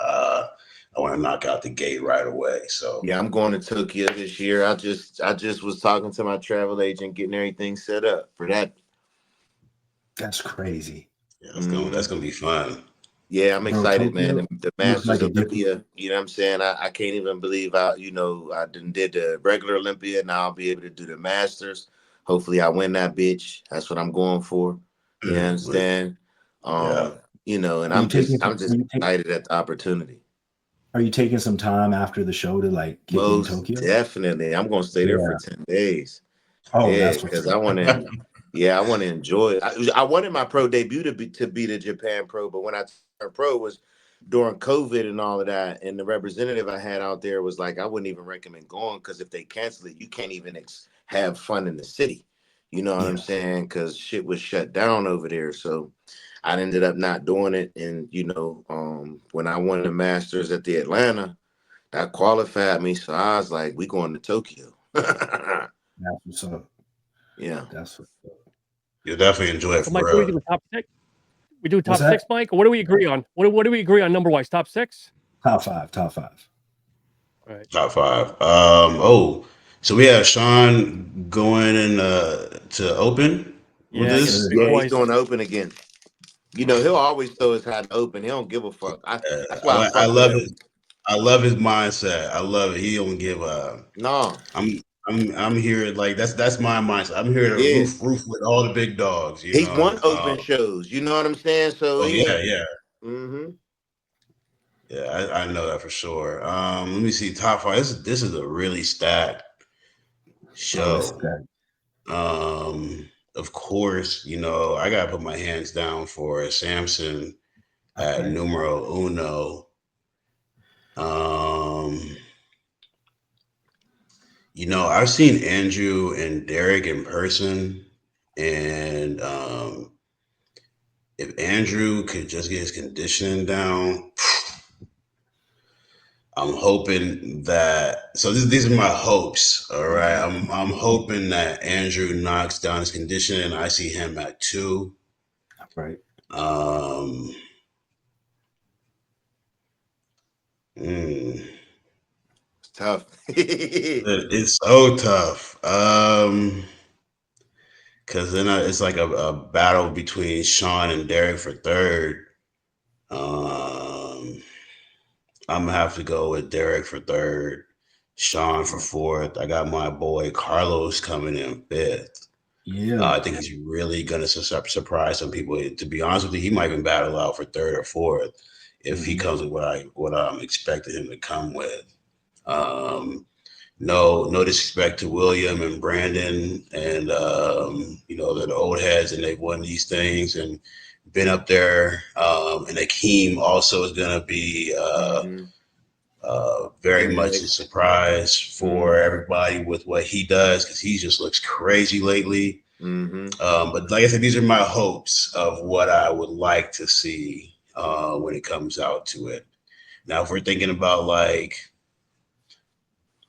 I want to knock out the gate right away. So Yeah, I'm going to Tokyo this year. I just was talking to my travel agent, getting everything set up for that. That's crazy. yeah, that's gonna be fun. Yeah, I'm Bro, excited, man. Tokyo The looks Masters like a different. Olympia, you know what I'm saying? I can't even believe I did the regular Olympia. Now I'll be able to do the Masters. Hopefully I win that bitch. That's what I'm going for. You understand? Yeah. And Are you I'm taking just some? I'm just excited at the opportunity. Are you taking some time after the show to like get in Most Tokyo? definitely. I'm gonna stay there for Yeah. 10 days. Oh, Yeah, that's what's because up. I want to enjoy it. I wanted my pro debut to be the Japan Pro, but when I turned pro was during COVID and all of that, and the representative I had out there was like, I wouldn't even recommend going, because if they cancel it, you can't even have fun in the city. You know what I'm Yeah. saying? Because shit was shut down over there. So I ended up not doing it. And when I won the Masters at the Atlanta, that qualified me. So I was like, we going to Tokyo. That's what's up. Yeah. That's what's up. You'll definitely enjoy it So, for Mike, what do we real. do with top six? We do What's top that? six, Mike? Or what do we agree on? What do we agree on number wise? Top six? Top five. Top five. All right. Top five. So we have Sean going in to open with Yeah, against this. Sure. the big Yeah, he's boys. going to open again. He'll always throw his hat open. He don't give a fuck. That's why I I fuck with love him. it. I love his mindset. I love it. He don't give a. No, I'm here, like that's my mindset. I'm here to yeah, roof with all the big dogs. You he's won know. open shows. You know what I'm saying? So Oh he yeah, ain't. yeah. Mm-hmm. Yeah, I know that for sure. Let me see, top five. This is a really stacked Oh, it's show. that. Of course, I gotta put my hands down for Samson at Okay. numero uno. Um, I've seen Andrew and Derek in person, and if Andrew could just get his conditioning down, I'm hoping that. So these are my hopes. All right, I'm hoping that Andrew knocks down his conditioning. I see him at 2. Right. Um, mm, It's tough. it's so tough. Because then it's like a battle between Sean and Derek for third. Um, I'm gonna have to go with Derek for third, Sean for fourth. I got my boy Carlos coming in fifth. Yeah. I think he's really gonna surprise some people. To be honest with you, he might even battle out for third or fourth if he comes with what I'm expecting him to come with. Um, no disrespect to William and Brandon, and they're the old heads and they've won these things and been up there. And Akeem also is gonna be very In the much a mix. surprise for everybody with what he does, because he just looks crazy lately. Mm-hmm. But like I said, these are my hopes of what I would like to see when it comes out to it. Now, if we're thinking about like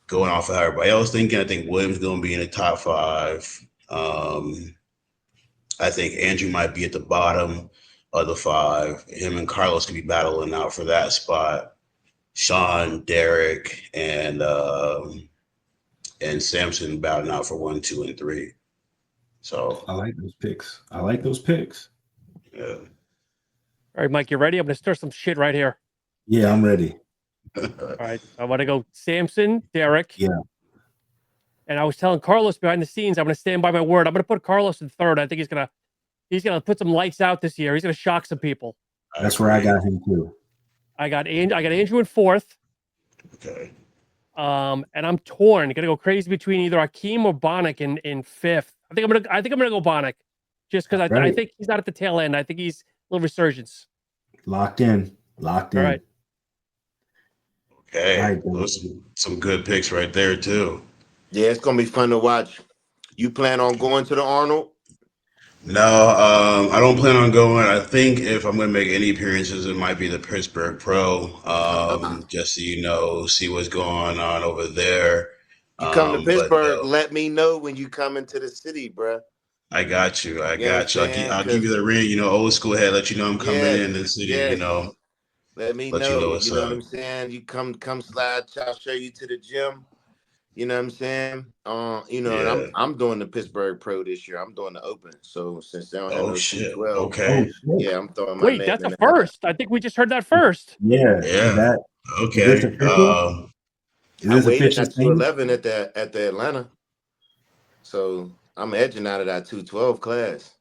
going off of how everybody else thinking, I think Williams going to be in the top 5. I think Andrew might be at the bottom of the 5. Him and Carlos could be battling out for that spot. Sean, Derek, and Samson battling out for 1, 2, and 3. So I like those picks. I like those picks. yeah. All right, Mike, you ready? I'm gonna stir some shit right here. Yeah, I'm ready. All right, I want to go Samson, Derek. Yeah. And I was telling Carlos behind the scenes, I'm gonna stand by my word. I'm gonna put Carlos in third. I think he's gonna put some lights out this year. He's gonna shock some people. That's where I got him too. I got Andrew in fourth. Okay. And I'm torn. Gonna go crazy between either Akeem or Bonnick in fifth. I think I'm gonna go Bonnick, just because I Right. think he's not at the tail end. I think he's a little resurgence. Locked in. Locked All in. right. All Okay, right, then. those some good picks right there too. Yeah, it's gonna be fun to watch. You plan on going to the Arnold? No, I don't plan on going. I think if I'm going to make any appearances, it might be the Pittsburgh Pro, Uh-huh. just so you know, see what's going on over there. You come to But Pittsburgh, no, let me know when you come into the city, bruh. I got you. I You know what I'm got you. saying? I'll give you Cause the ring, old school head, let you know I'm coming yes, in the city, yes. Let me let you know know. what's You know what up. I'm saying? You come slide, I'll show you to the gym. You know what I'm saying? And I'm Yeah. I'm doing the Pittsburgh Pro this year. I'm doing the Open. So since they don't have Oh, no shit. 212, Oh, Okay. shit. yeah, I'm throwing my Wait, name that's a in the hat. first. I think we just heard that first. Yeah. Yeah. Is this Okay. official? Is I this waited official at thing? 211 at the Atlanta. So I'm edging out of that 212 class.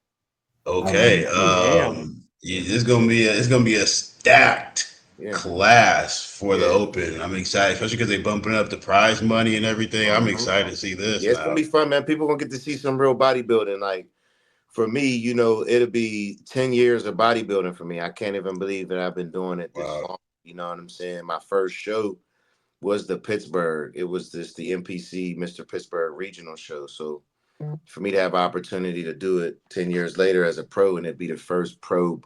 I love Okay. to see it. Damn. It's gonna be a stacked Yeah. class for the Yeah. Open. I'm excited, especially because they're bumping up the prize money and everything. I'm Uh-huh. excited to see this Yeah, it's gonna now. be fun, man. People gonna get to see some real bodybuilding. Like for me, it'll be 10 years of bodybuilding for me. I can't even believe that I've been doing it this Wow. long. You know what I'm saying? My first show was the Pittsburgh. It was the MPC Mr. Pittsburgh regional show. So for me to have opportunity to do it 10 years later as a pro and it be the first pro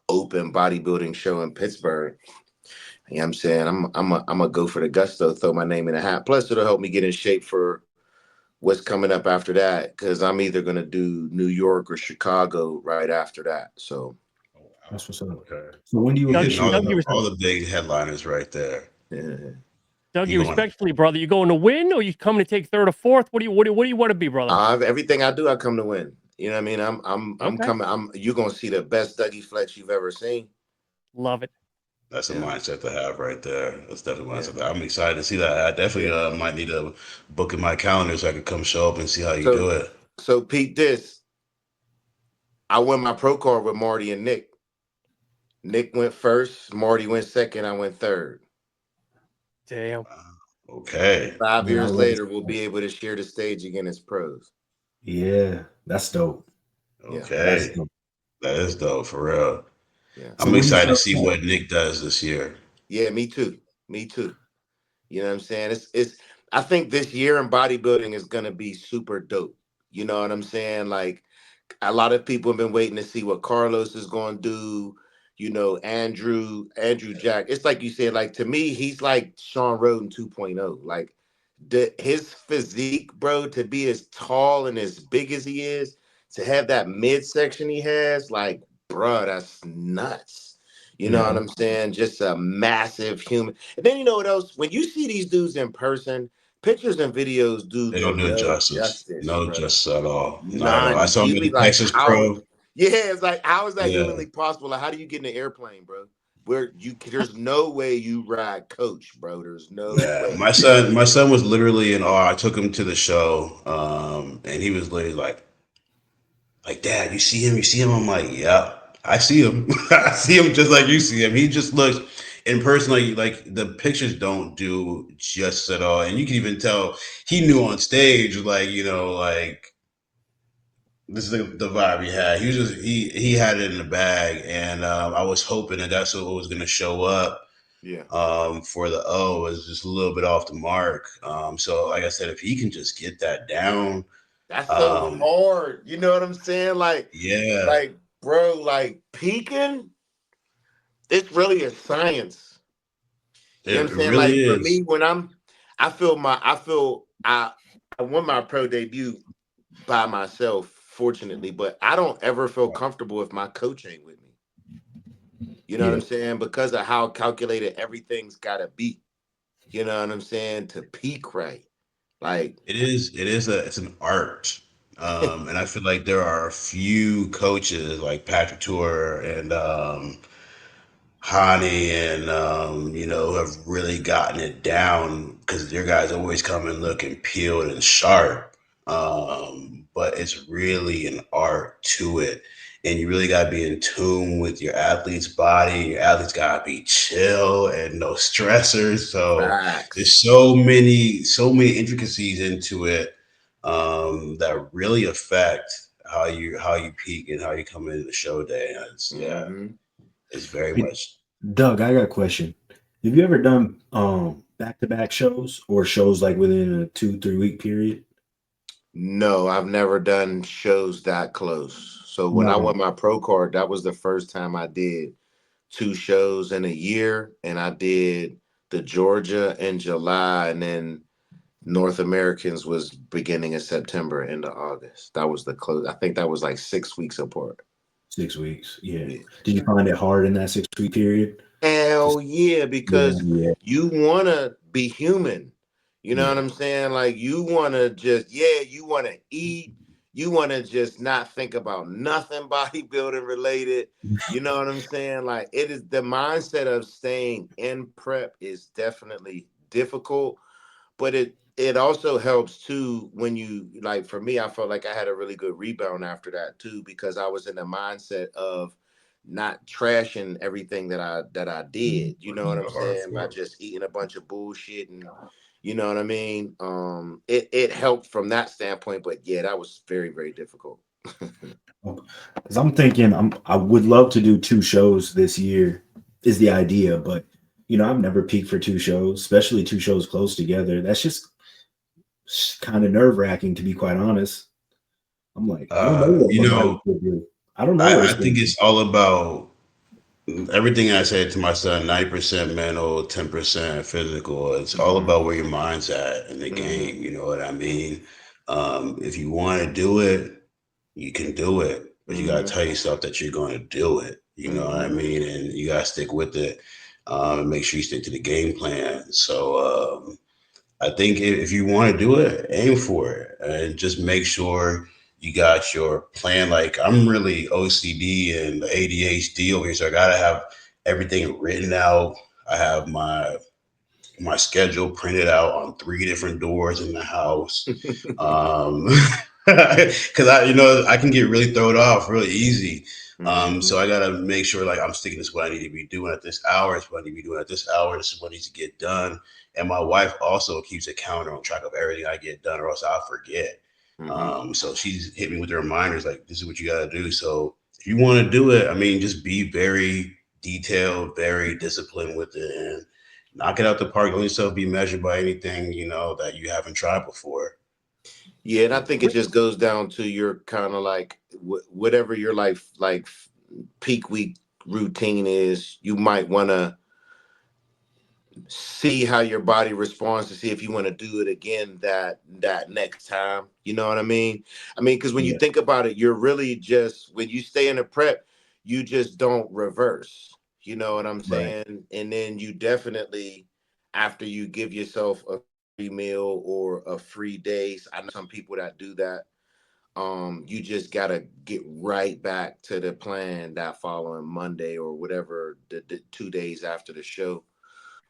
open bodybuilding show in Pittsburgh. You know what I'm saying? I'm gonna go for the gusto, throw my name in the hat. Plus it'll help me get in shape for what's coming up after that, because I'm either gonna do New York or Chicago right after that. So Oh, That's wow. what's up. Okay. So when do you You hitting Dougie, officially Dougie, go? all the big headliners right there. yeah. You Dougie, going? respectfully, brother, you going to win or you coming to take third or fourth? What do you want to be, brother? Everything I do, I come to win. You know what I mean? I'm Okay, coming. You're gonna see the best Dougie Flex you've ever seen. love it. That's a Yeah, mindset to have right there. That's definitely a yeah, mindset. I'm excited to see that. I definitely yeah. might need to book in my calendar so I can come show up and see how you So do it. so Pete, this I won my pro card with Marty and Nick. Nick went first, Marty went second, I went third. Damn. Wow. Okay. 5 Man, I years love later, we'll it. be able to share the stage again as pros. Yeah, that's dope. Yeah, That's Okay. dope. That is dope for real. yeah, So I'm when do you excited to start see that? what Nick does this year. yeah. Me too. Me too. You know what I'm saying? It's. I think this year in bodybuilding is gonna be super dope. You know what I'm saying? Like a lot of people have been waiting to see what Carlos is going to do. Andrew Jack. It's like you said. Like to me, he's like Sean Roden 2.0. Like his physique, bro, to be as tall and as big as he is, to have that midsection he has, like, bro, that's nuts. You know what Mhm. I'm saying? Just a massive human. And then you know what else? When you see these dudes in person, pictures and videos do They don't them do it no justice. justice, No bro. justice at all. Not at all. I None. saw him You at be the like, Texas how? Pro. Yeah, it's like, how is that Yeah. humanly possible? Like, how do you get in the airplane, bro? Where there's no way you ride coach, bro. There's no Yeah. way. My son was literally in awe. I took him to the show, and he was literally like, Dad, you see him? You see him? I'm like, yeah, I see him. I see him just like you see him. He just looks in person like the pictures don't do just at all. And you can even tell he knew on stage, like this is the vibe he had. He was just he had it in the bag, and I was hoping that that's what was going to show up Yeah. for the O was just a little bit off the mark. So like I said, if he can just get that down, That's so um, hard. You know what I'm saying? yeah, Like, bro, like peaking, it's really a science. You know it what I'm saying? really Like for me, is. when I won my pro debut by myself, fortunately, but I don't ever feel comfortable if my coach ain't with me. You know what Yeah. I'm saying? Because of how calculated everything's gotta be. You know what I'm saying? To peak right. Like, It is. It's an art, and I feel like there are a few coaches like Patrick Tour and Hani, and who have really gotten it down because your guys always come in looking peeled and sharp. But it's really an art to it, and you really gotta be in tune with your athlete's body. Your athlete's gotta be chill and no stressors. So Facts. there's so many intricacies into it that really affect how you peak and how you come into the show day. It's, yeah, Hmm. it's very Hey, much. Doug, I got a question. Have you ever done back to back shows or shows like within a 2, 3 week period? No, I've never done shows that close. So when I No. won my pro card, that was the first time I did two shows in a year, and I did the Georgia in July, and then North Americans was beginning of September, end of August. That was the close. I think that was like 6 weeks apart. 6 weeks. Yeah. Yeah. Did you find it hard in that 6 week period? Hell Just yeah, yeah, because yeah, you wanna be human. You know what yeah. I'm saying? Like you wanna just, yeah, you wanna eat. You wanna just not think about nothing bodybuilding related. You know what I'm saying? Like it is the mindset of staying in prep is definitely difficult, but it also helps too when you like for me, I felt like I had a really good rebound after that too because I was in the mindset of not trashing everything that I did. You know what I'm saying? By just eating a bunch of bullshit and you know what I mean? It helped from that standpoint, but yeah, that was very, very difficult. Because I'm thinking I would love to do 2 shows this year is the idea, but I've never peaked for 2 shows, especially 2 shows close together. That's just kind of nerve wracking to be quite honest. I'm like, I don't know what You my body know, will do. I don't know what I it's going think to do. it's all about everything I said to my son, 90% mental, 10% physical. It's all Hmm. about where your mind's at in the Hmm. game. You know what I mean? If you want to do it, you can do it, but you got to Hmm. tell yourself that you're going to do it. You know what I Hmm. mean? And you got to stick with it and make sure you stick to the game plan. So, I think if you want to do it, aim for it and just make sure you got your plan. Like I'm really OCD and ADHD over here, so I gotta have everything written out. I have my schedule printed out on 3 different doors in the house. Um, because I can get really thrown off really easy. Hmm. So I gotta make sure like I'm sticking to what I need to be doing at this hour. This is what I need to be doing at this hour. This is what needs to get done. And my wife also keeps a calendar on track of everything I get done, or else I'll forget. Hmm. So she's hit me with the reminders like this is what you gotta do. So if you want to do it, I mean, just be very detailed, very disciplined with it, and knock it out the park. Don't let yourself be measured by anything that you haven't tried before. Yeah, and I think it just goes down to your kind of like whatever your life like peak week routine is. You might want to see how your body responds to see if you want to do it again that next time. You know what I mean? I mean, because when you Yeah, think about it, you're really just when you stay in a prep, you just don't reverse. You know what I'm right. saying? And then you definitely after you give yourself a free meal or a free day. I know some people that do that. You just gotta get right back to the plan that following Monday or whatever the 2 days after the show.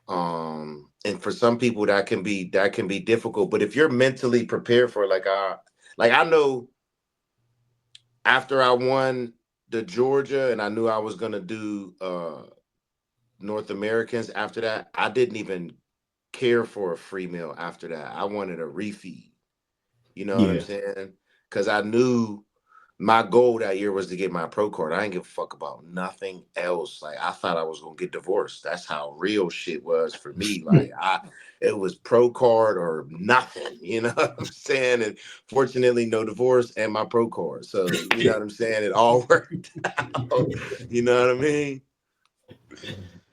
And for some people that can be difficult, but if you're mentally prepared for it, like I know after I won the Georgia and I knew I was gonna do North Americans after that, I didn't even care for a free meal after that. I wanted a refeed. You know what I'm Yeah. saying? Because I knew my goal that year was to get my pro card. I didn't give a fuck about nothing else. Like I thought I was gonna get divorced. That's how real shit was for me. Like it was pro card or nothing. You know what I'm saying? And fortunately, no divorce and my pro card. So you know what I'm saying? It all worked out. You know what I mean?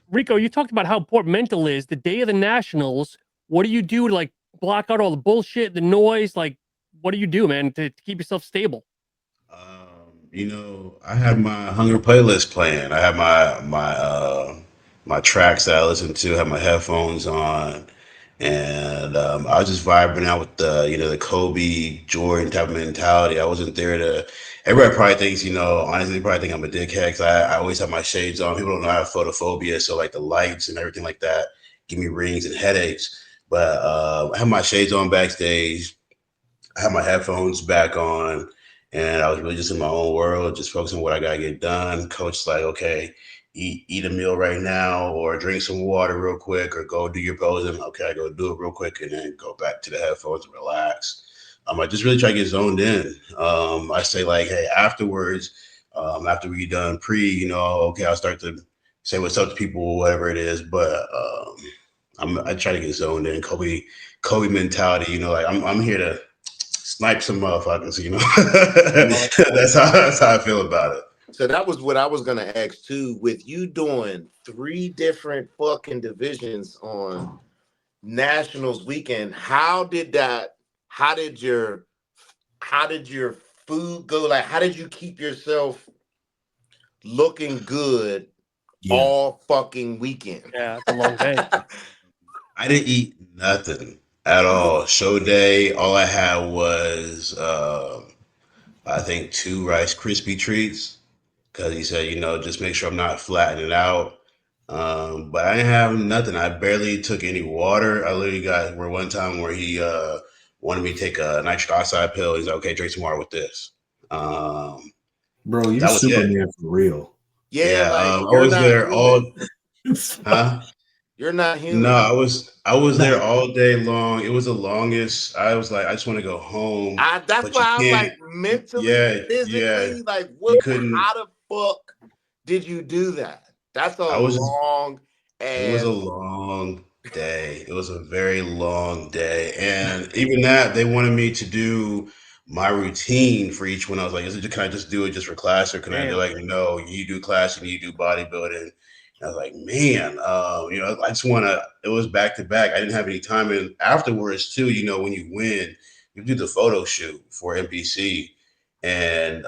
Rico, you talked about how important mental is. The day of the nationals, what do you do to like block out all the bullshit, the noise? Like, what do you do, man, to keep yourself stable? I have my hunger playlist playing. I have my tracks that I listen to. I have my headphones on, and I was just vibing out with the Kobe Jordan type of mentality. I wasn't there to. Everybody probably thinks honestly, they probably think I'm a dickhead because I always have my shades on. People don't know I have photophobia, so like the lights and everything like that give me rings and headaches. But I have my shades on backstage. I have my headphones back on, and I was really just in my own world, just focusing on what I gotta get done. Coach's like, okay, eat a meal right now, or drink some water real quick, or go do your posing. Okay, I go do it real quick, and then go back to the headphones and relax. I just really try to get zoned in. I say like, hey, afterwards, after we done pre, okay, I'll start to say what's up to people, whatever it is. But I try to get zoned in, Kobe mentality. Like I'm here to snipe some motherfuckers. That's how I feel about it. So that was what I was gonna ask too. With you doing 3 different fucking divisions on Nationals weekend, how did your how did your food go? Like, how did you keep yourself looking good Yeah. all fucking weekend? Yeah, it's a long day. I didn't eat nothing at all. Show day, all I had was I think 2 Rice Krispie treats because he said, just make sure I'm not flattening out. But I didn't have nothing. I barely took any water. I literally got where one time where he wanted me to take a nitric oxide pill. He's like, okay, drink some water with this. Um, Bro, you're that was it. Superman for real. Yeah, Yeah, like I you're was not there all, human. huh? You're not No, human. I was there all day long. It was the longest. I was like, I just want to go home, That's but you why I'm can't. like mentally, Yeah, yeah. physically, like You what? couldn't. How the fuck did you do that? That's a I was just long It was a ass. long day. It was a very long day. And even that, they wanted me to do my routine for each one. I was like, can I just do it just for class? Or can I do Damn. like, no, you do class and you do bodybuilding. And I was like, man, I just want to, it was back to back. I didn't have any time. And afterwards, too, when you win, you do the photo shoot for NBC. And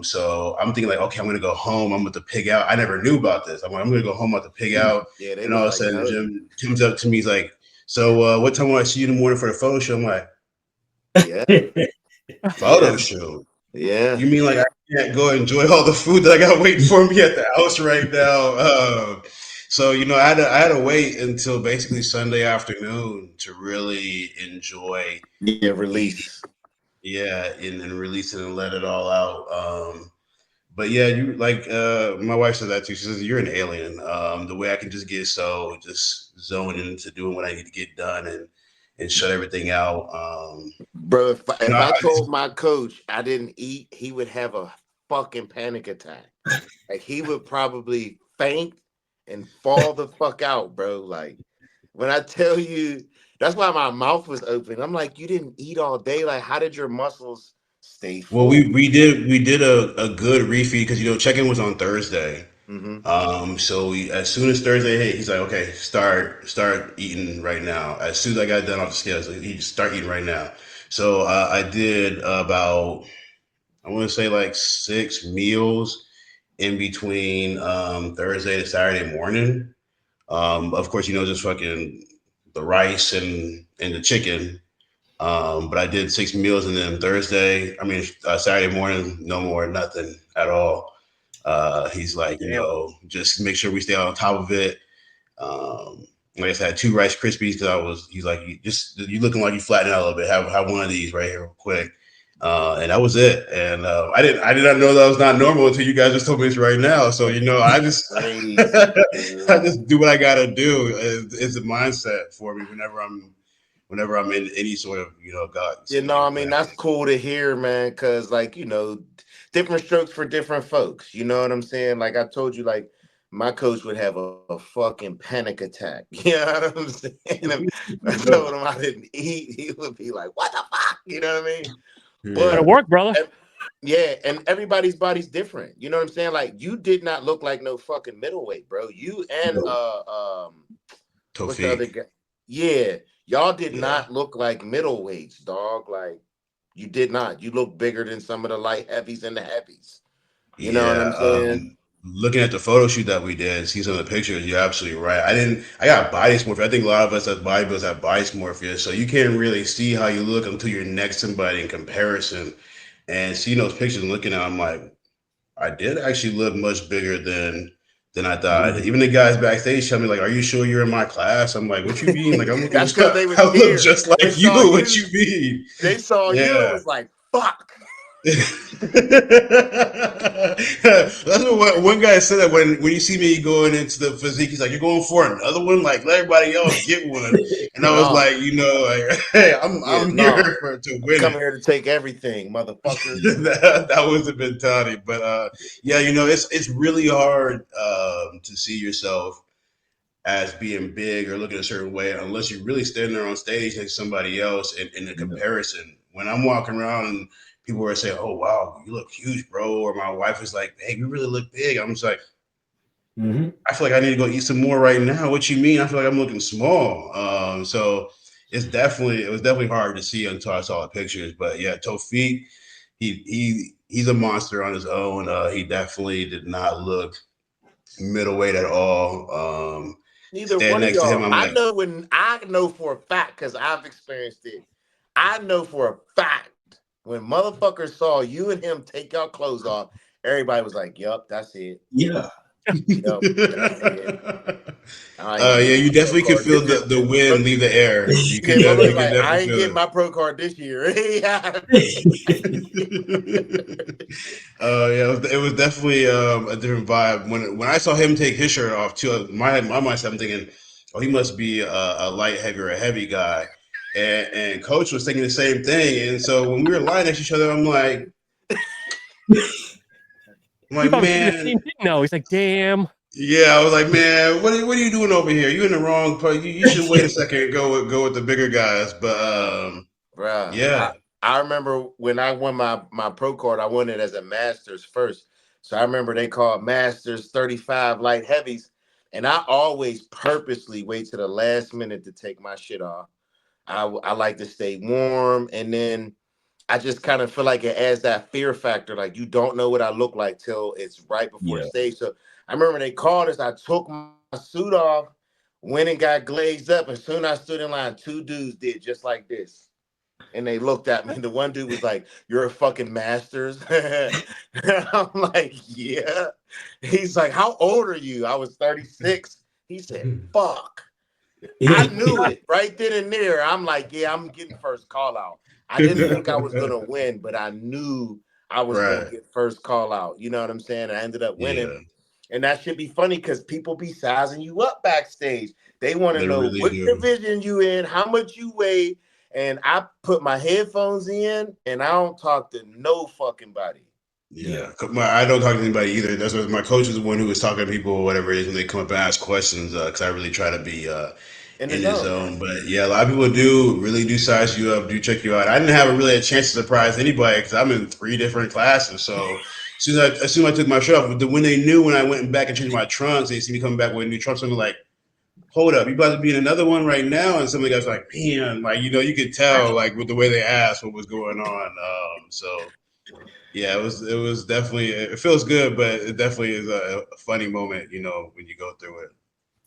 so I'm thinking like, okay, I'm gonna go home. I'm going to pig out. I never knew about this. I'm like, I'm gonna go home. I'm about to pig out. Yeah, they And all was of a like, sudden, no. Jim comes up to me. He's like, "So, what time will I see you in the morning for the photo shoot?" I'm like, Yeah, "Photo yeah, shoot? yeah. You mean like I can't go enjoy all the food that I got waiting for me at the house right now?" So I had to wait until basically Sunday afternoon to really enjoy Yeah, eating. release. Yeah, and release it and let it all out. But yeah, you like my wife said that too. She says you're an alien. The way I can just get so just zoned into doing what I need to get done and shut everything out. Bro, You if know, I I told just, my coach I didn't eat, he would have a fucking panic attack. Like he would probably faint and fall the fuck out, bro. Like when I tell you, that's why my mouth was open. I'm like, you didn't eat all day. Like, how did your muscles stay well, full? we did a good refeed because check-in was on Thursday. Mm-hmm. So as soon as Thursday hit, he's like, okay, start eating right now. As soon as I got done off the scales, he just start eating right now. So I did about I want to say like 6 meals in between Thursday to Saturday morning. Of course, just fucking the rice and the chicken. But I did 6 meals, and then Saturday morning, no more, nothing at all. He's like, Damn. just make sure we stay on top of it. Like I said, I had 2 Rice Krispies because he's like, you looking like you flattened out a little bit. Have one of these right here real quick. And that was it. And I did not know that was not normal until you guys just told me this right now. So I just Crazy, I dude. just do what I gotta do. It's a mindset for me whenever I'm in any sort of God. I mean, that's cool to hear, man, because, like, different strokes for different folks. You know what I'm saying? Like, I told you, like, my coach would have a fucking panic attack. You know what I'm saying? If I told him I didn't eat, he would be like, what the fuck? You know what I mean? Gotta Yeah. But, work, brother. yeah, and everybody's body's different. You know what I'm saying? Like, you did not look like no fucking middleweight, bro. You and, No, what's the other Tofik. guy? Yeah, y'all did Yeah. not look like middleweights, dog. Like you did not. You look bigger than some of the light heavies and the heavies. You know what Yeah. I'm saying? Looking at the photo shoot that we did, see some of the pictures, you're absolutely right. I got body dysmorphia. I think a lot of us as bodybuilders have body dysmorphia. So you can't really see how you look until you're next to somebody in comparison. And seeing those pictures and looking at them, I'm like, I did actually look much bigger than I thought. Even the guys backstage tell me like, "Are you sure you're in my class?" I'm like, "What you mean? Like I'm looking, That's because they was I look scared. just They like you. saw What you. you mean?" They saw you and Yeah, was like, "Fuck." That's what one guy said that when you see me going into the physique, he's like, "You're going for another one? Like let everybody else get one." And I was No, like, like, "Hey, yeah, I'm no. here to I'm win it." coming here to take everything, motherfucker. That was the mentality, but yeah, it's really hard to see yourself as being big or looking a certain way unless you really stand there on stage next to somebody else in a Yeah. comparison. When I'm walking around and people are saying, "Oh wow, you look huge, bro," or my wife is like, "Hey, you really look big," I'm just like, Mm-hmm. I feel like I need to go eat some more right now. What you mean? I feel like I'm looking small. So it was definitely hard to see until I saw the pictures. But yeah, Tofik, he's a monster on his own. He definitely did not look middleweight at all. Neither Stand one of next to him, y'all. I'm like, I know for a fact because I've experienced it. I know for a fact when motherfuckers saw you and him take your clothes off, everybody was like, "Yup, that's it. Yeah. Yup, that's it." I ain't Yeah, getting you my pro definitely could card. feel the wind leave the air. You Yeah, could motherfuckers you could like, I definitely ain't feel getting it. my pro card this year. Yeah. Yeah, it was definitely a different vibe. When I saw him take his shirt off too, my mindset, I'm thinking, oh, he must be a light heavy or a heavy guy, and Coach was thinking the same thing. And so when we were lying next to each other, I'm He like, probably thinking the man, same thing now. He's like, damn. yeah, I was like, man, what are you doing over here? You in the wrong place. You should wait a second and go with the bigger guys. But Bruh, yeah, I remember when I won my pro card, I won it as a Masters first. So I remember they called Masters 35 light heavies. And I always purposely wait to the last minute to take my shit off. I like to stay warm. And then I just kind of feel like it adds that fear factor. Like you don't know what I look like till it's right before Yeah. stage. So I remember they called us. I took my suit off, went and got glazed up. And soon I stood in line, two dudes did just like this. And they looked at me. The one dude was like, "You're a fucking Masters." I'm like, "Yeah." He's like, "How old are you?" I was 36. He said, "Fuck." I knew it right then and there. I'm like, "Yeah, I'm getting first call out." I didn't think I was gonna win, but I knew I was gonna right, get first call out. You know what I'm saying? I ended up winning. yeah, And that should be funny because people be sizing you up backstage. They want to they know really what do. division you in, how much you weigh. And I put my headphones in and I don't talk to no fucking body. Yeah. Yeah, I don't talk to anybody either. That's what my coach is the one who was talking to people or whatever it is when they come up and ask questions. Because I really try to be In the in the zone. zone. But yeah, a lot of people do really do size you up, do check you out. I didn't have really a chance to surprise anybody because I'm in 3 different classes. So as soon as I took my shirt off, when they knew when I went back and changed my trunks, they see me coming back with new trunks. I'm like, hold up, you about to be in another one right now? And some of the guys were like, man, like you could tell like with the way they asked what was going on. So yeah, it was definitely it feels good, but it definitely is a funny moment, when you go through it.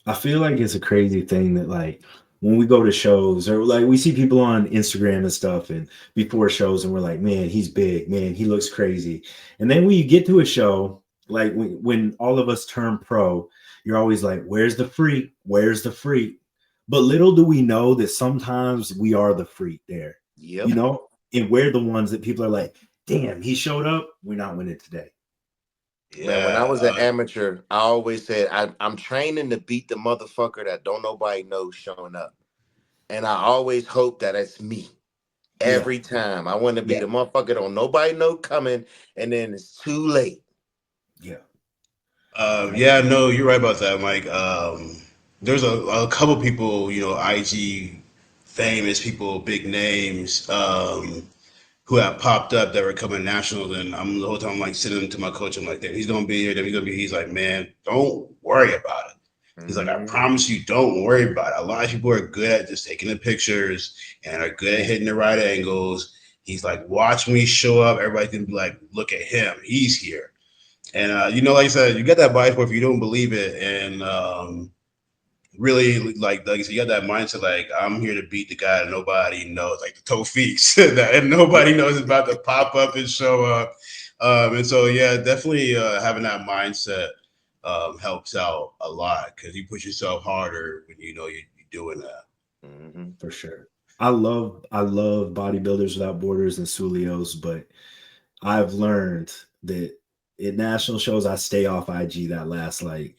I feel like it's a crazy thing that like when we go to shows or like we see people on Instagram and stuff and before shows and we're like, man, he's big, man, he looks crazy. And then when you get to a show, like when all of us turn pro, you're always like, where's the freak? Where's the freak? But little do we know that sometimes we are the freak there, Yep. and we're the ones that people are like, damn, he showed up. We're not winning today. Man, when I Yeah, was an amateur, I always said I'm training to beat the motherfucker that don't nobody know showing up. And I always hope that it's me. Yeah. Every time. I want to be Yeah. the motherfucker don't nobody know coming, and then it's too late. Yeah. yeah, no, you're right about that, Mike. There's a couple people, IG famous people, big names, who have popped up that were coming national. And I'm the whole time like sitting to my coach. I'm like, he's gonna be here. Then he's gonna be. He's like, man, don't worry about it. He's like, I Mhm. promise you, don't worry about it. A lot of people are good at just taking the pictures and are good at hitting the right angles. He's like, watch me show up. Everybody can be like, look at him. He's here. And like I said, you get that bias where if you don't believe it, and really like you said, you got that mindset like I'm here to beat the guy that nobody knows, like the Tofiks that and nobody knows is about to pop up and show up. And so yeah, definitely having that mindset helps out a lot because you push yourself harder when you know you're doing that. Mhm. For sure. I love bodybuilders without borders and Sulios, but I've learned that in national shows, I stay off IG that last like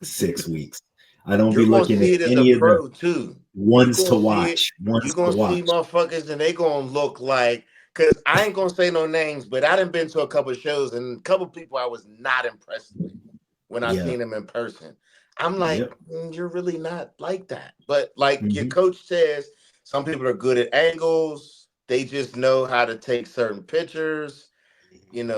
6 weeks. I don't be You're gonna looking at see it as a any of the pro too. You ones to gonna see it. watch. You Ones to gonna see watch. motherfuckers, and they gonna look like. Cause I ain't gonna say no names, but I done been to a couple of shows, and a couple of people I was not impressed with when I Yeah. seen them in person. I'm like, Yep. You're really not like that." But like your Hmm. coach says, some people are good at angles. They just know how to take certain pictures.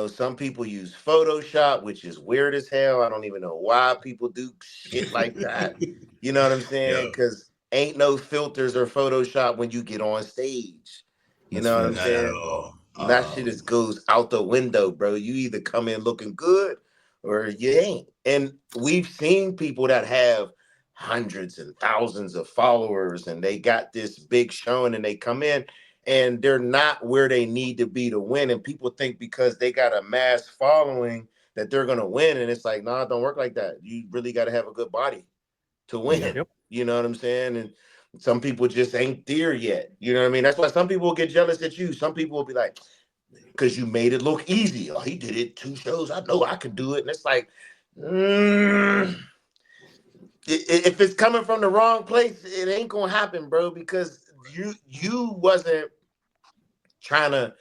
Some people use Photoshop, which is weird as hell. I don't even know why people do shit like that. You know what I'm saying? Yo, Because ain't no filters or Photoshop when you get on stage. You That's know what I'm facts. not at saying? all. That shit is goes out the window, bro. You either come in looking good or you ain't. And we've seen people that have hundreds and thousands of followers and they got this big showing and they come in and they're not where they need to be to win. And people think because they got a mass following that they're gonna win. And it's like, nah, it don't work like that. You really gotta have a good body to Yeah. win. Yep. You know what I'm saying? And some people just ain't there yet. You know what I mean? That's why some people will get jealous at you. Some people will be like, because you made it look easy. Oh, he did it 2 shows. I know I can do it. And it's like, mm, if it's coming from the wrong place, it ain't gonna happen, bro. Because you wasn't trying to.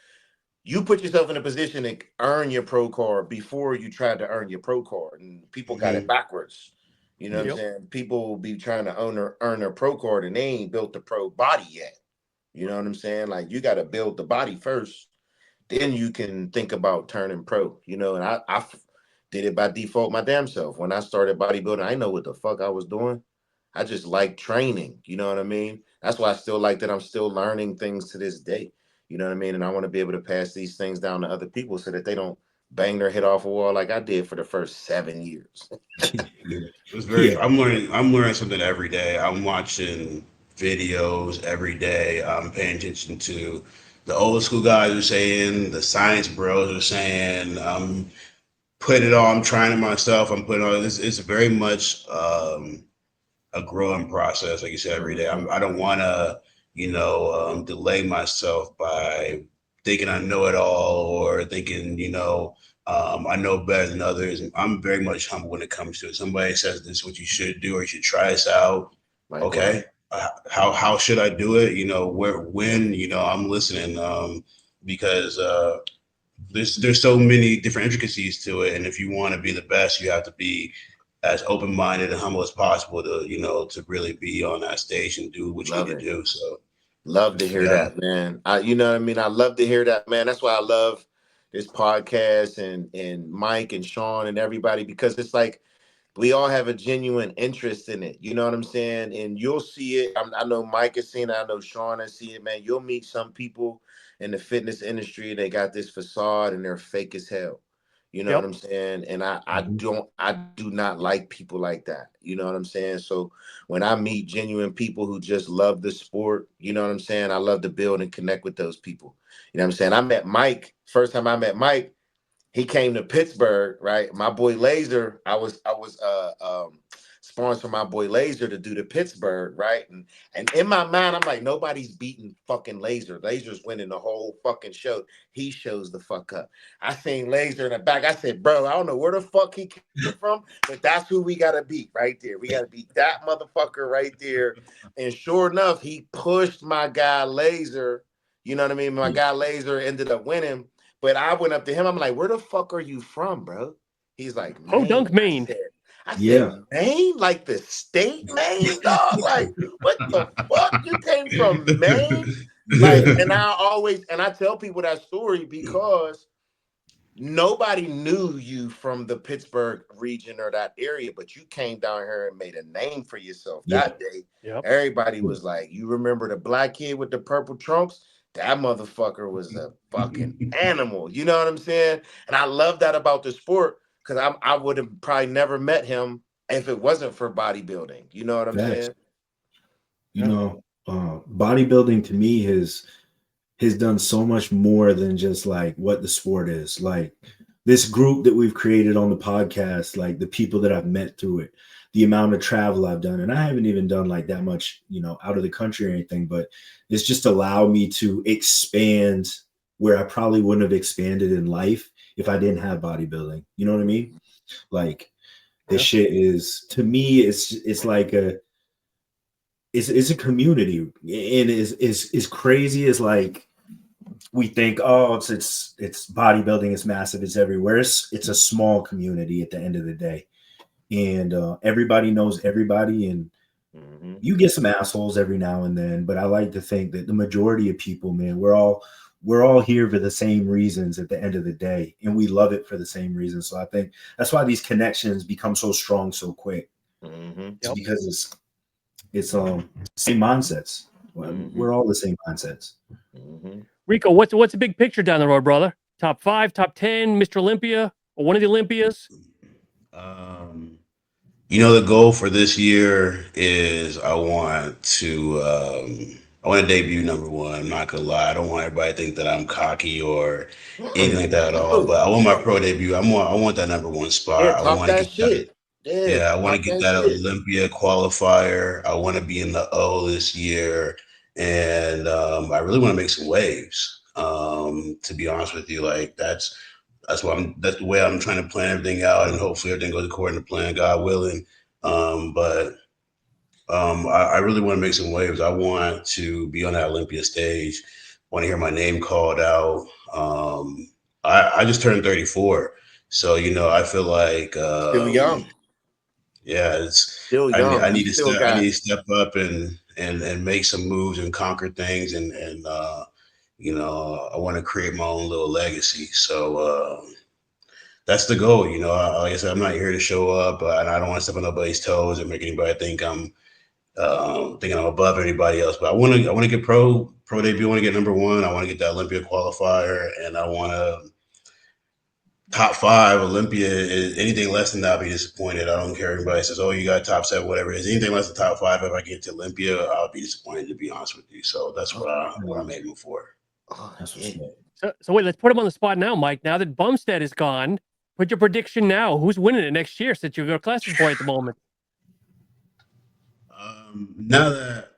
You put yourself in a position to earn your pro card before you tried to earn your pro card, and people got it Mhm. backwards. You know what I'm Yep. saying? People will be trying to earn their pro card, and they ain't built the pro body yet. You know what I'm saying? Like you got to build the body first, then you can think about turning pro. And did it by default my damn self. When I started bodybuilding, I know what the fuck I was doing. I just like training. You know what I mean? That's why I still like that I'm still learning things to this day. You know what I mean? And I want to be able to pass these things down to other people so that they don't bang their head off a wall like I did for the first 7 years. Yeah. It's very. Yeah. I'm learning something every day. I'm watching videos every day. I'm paying attention to the old school guys are saying, the science bros are saying. I'm putting it all. I'm trying it myself. I'm putting all this. It's very much a growing process, like you said, every day. Mhm. I don't want to, delay myself by thinking I know it all or thinking, I know better than others. I'm very much humble when it comes to it. Somebody says this is what you should do or you should try this out. Likewise. Okay, how should I do it? Where, when? I'm listening because there's so many different intricacies to it, and if you want to be the best, you have to be as open minded and humble as possible to to really be on that stage and do what you need Love to it. do. So Love to hear yeah. that, man. You know what I mean? I love to hear that, man. That's why I love this podcast and Mike and Sean and everybody because it's like we all have a genuine interest in it. You know what I'm saying? And you'll see it. I know Mike has seen it. I know Sean has seen it, man. You'll meet some people in the fitness industry. They got this facade and they're fake as hell. You know what Yep. I'm saying? And Mhm. I do not like people like that. You know what I'm saying? So when I meet genuine people who just love the sport, you know what I'm saying? I love to build and connect with those people. You know what I'm saying? I met Mike, first time I met Mike, he came to Pittsburgh, right? My boy Laser, I was sponsoring my boy Laser to do the Pittsburgh, right? And in my mind, I'm like, nobody's beating fucking Laser. Laser's winning the whole fucking show. He shows the fuck up. I seen Laser in the back. I said, bro, I don't know where the fuck he came from, but that's who we gotta beat right there. We gotta beat that motherfucker right there. And sure enough, he pushed my guy Laser. You know what I mean? My Yeah. guy Laser ended up winning. But I went up to him. I'm like, "Where the fuck are you from, bro?" He's like, "Maine." Dunk Maine. I said, Yeah. "Maine, like the state Maine, dog. Like, what the fuck? You came from Maine?" Like, and I tell people that story because nobody knew you from the Pittsburgh region or that area, but you came down here and made a name for yourself Yeah. that day. Yep. Everybody was like, "You remember the black kid with the purple trunks? That motherfucker was a fucking animal." You know what I'm saying? And I love that about the sport because I would have probably never met him if it wasn't for bodybuilding. You know what I'm Facts. saying? You know, bodybuilding to me has done so much more than just like what the sport is. Like this group that we've created on the podcast, like the people that I've met through it, the amount of travel I've done, and I haven't even done like that much, out of the country or anything, but it's just allowed me to expand where I probably wouldn't have expanded in life if I didn't have bodybuilding. You know what I mean? Like this shit is, to me, it's like it's a community, and is crazy as like we think, oh, it's bodybuilding is massive, it's everywhere. It's a small community at the end of the day, and everybody knows everybody, and you get some assholes every now and then, but I like to think that the majority of people, man, we're all here for the same reasons at the end of the day, and we love it for the same reasons. So I think that's why these connections become so strong so quick. It's because it's same mindsets. We're all the same mindsets. Rico, what's the big picture down the road, brother? Top 5, top 10, Mr. Olympia, or one of the Olympias? You know, the goal for this year is I want to debut number one. I'm not gonna lie. I don't want everybody to think that I'm cocky or anything like that at all. But I want my pro debut. I want that number one spot. I Talk want to that get that. shit. Yeah, I want to talk get that that shit. Olympia qualifier. I want to be in the O this year, and I really want to make some waves. To be honest with you, like that's that's the way I'm trying to plan everything out, and hopefully everything goes according to plan, God willing. But I really want to make some waves. I want to be on that Olympia stage. Want to hear my name called out. I just turned 34, so you know I feel like Still young. yeah, it's Still young. I You need to still step I got. need to step up and make some moves and conquer things and you know I want to create my own little legacy. So that's the goal. You know, like I said, I'm not here to show up, and I don't want to step on nobody's toes or make anybody think I'm thinking I'm above anybody else. But I want to get pro debut. I want to get number one. I want to get that Olympia qualifier, and I want to top 5 Olympia. Is anything less than that, I'll be disappointed. I don't care. Everybody says, "Oh, you got top 7, whatever it is." Anything less than top 5, if I get to Olympia, I'll be disappointed. To be honest with you, so that's what I'm aiming for. That's what's So wait, let's put him on the spot now, Mike. Now that Bumstead is gone, put your prediction now. Who's winning it next year since you're a classic boy at the moment? Now that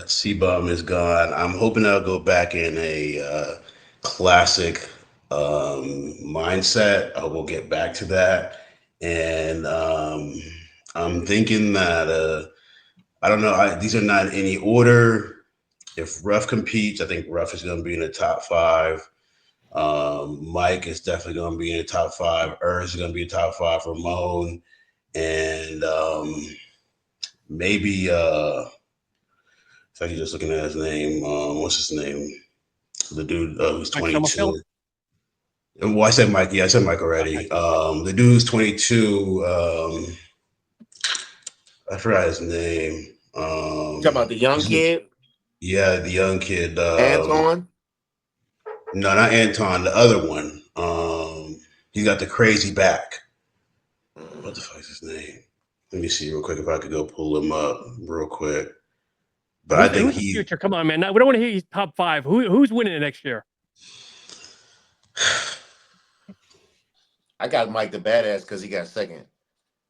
C-Bum is gone, I'm hoping I'll go back in a classic mindset. I will get back to that. And I'm thinking that, I don't know, these are not in any order. If Ruff competes, I think Ruff is going to be in the top 5. Mike is definitely going to be in the top 5. Urs is going to be in the top 5. Ramon. And maybe it's actually just looking at his name. What's his name? The dude who's Mike 22. Summerfield? Well, I said Mike. Yeah, I said Mike already. The dude who's 22. I forgot his name. Talking about the young kid, Yeah, the young kid. Anton. No, not Anton. The other one. He got the crazy back. What the fuck is his name? Let me see real quick if I could go pull him up real quick. But I think who's the future? Come on, man. Now, we don't want to hear his top 5. Who's winning it next year? I got Mike the badass because he got second.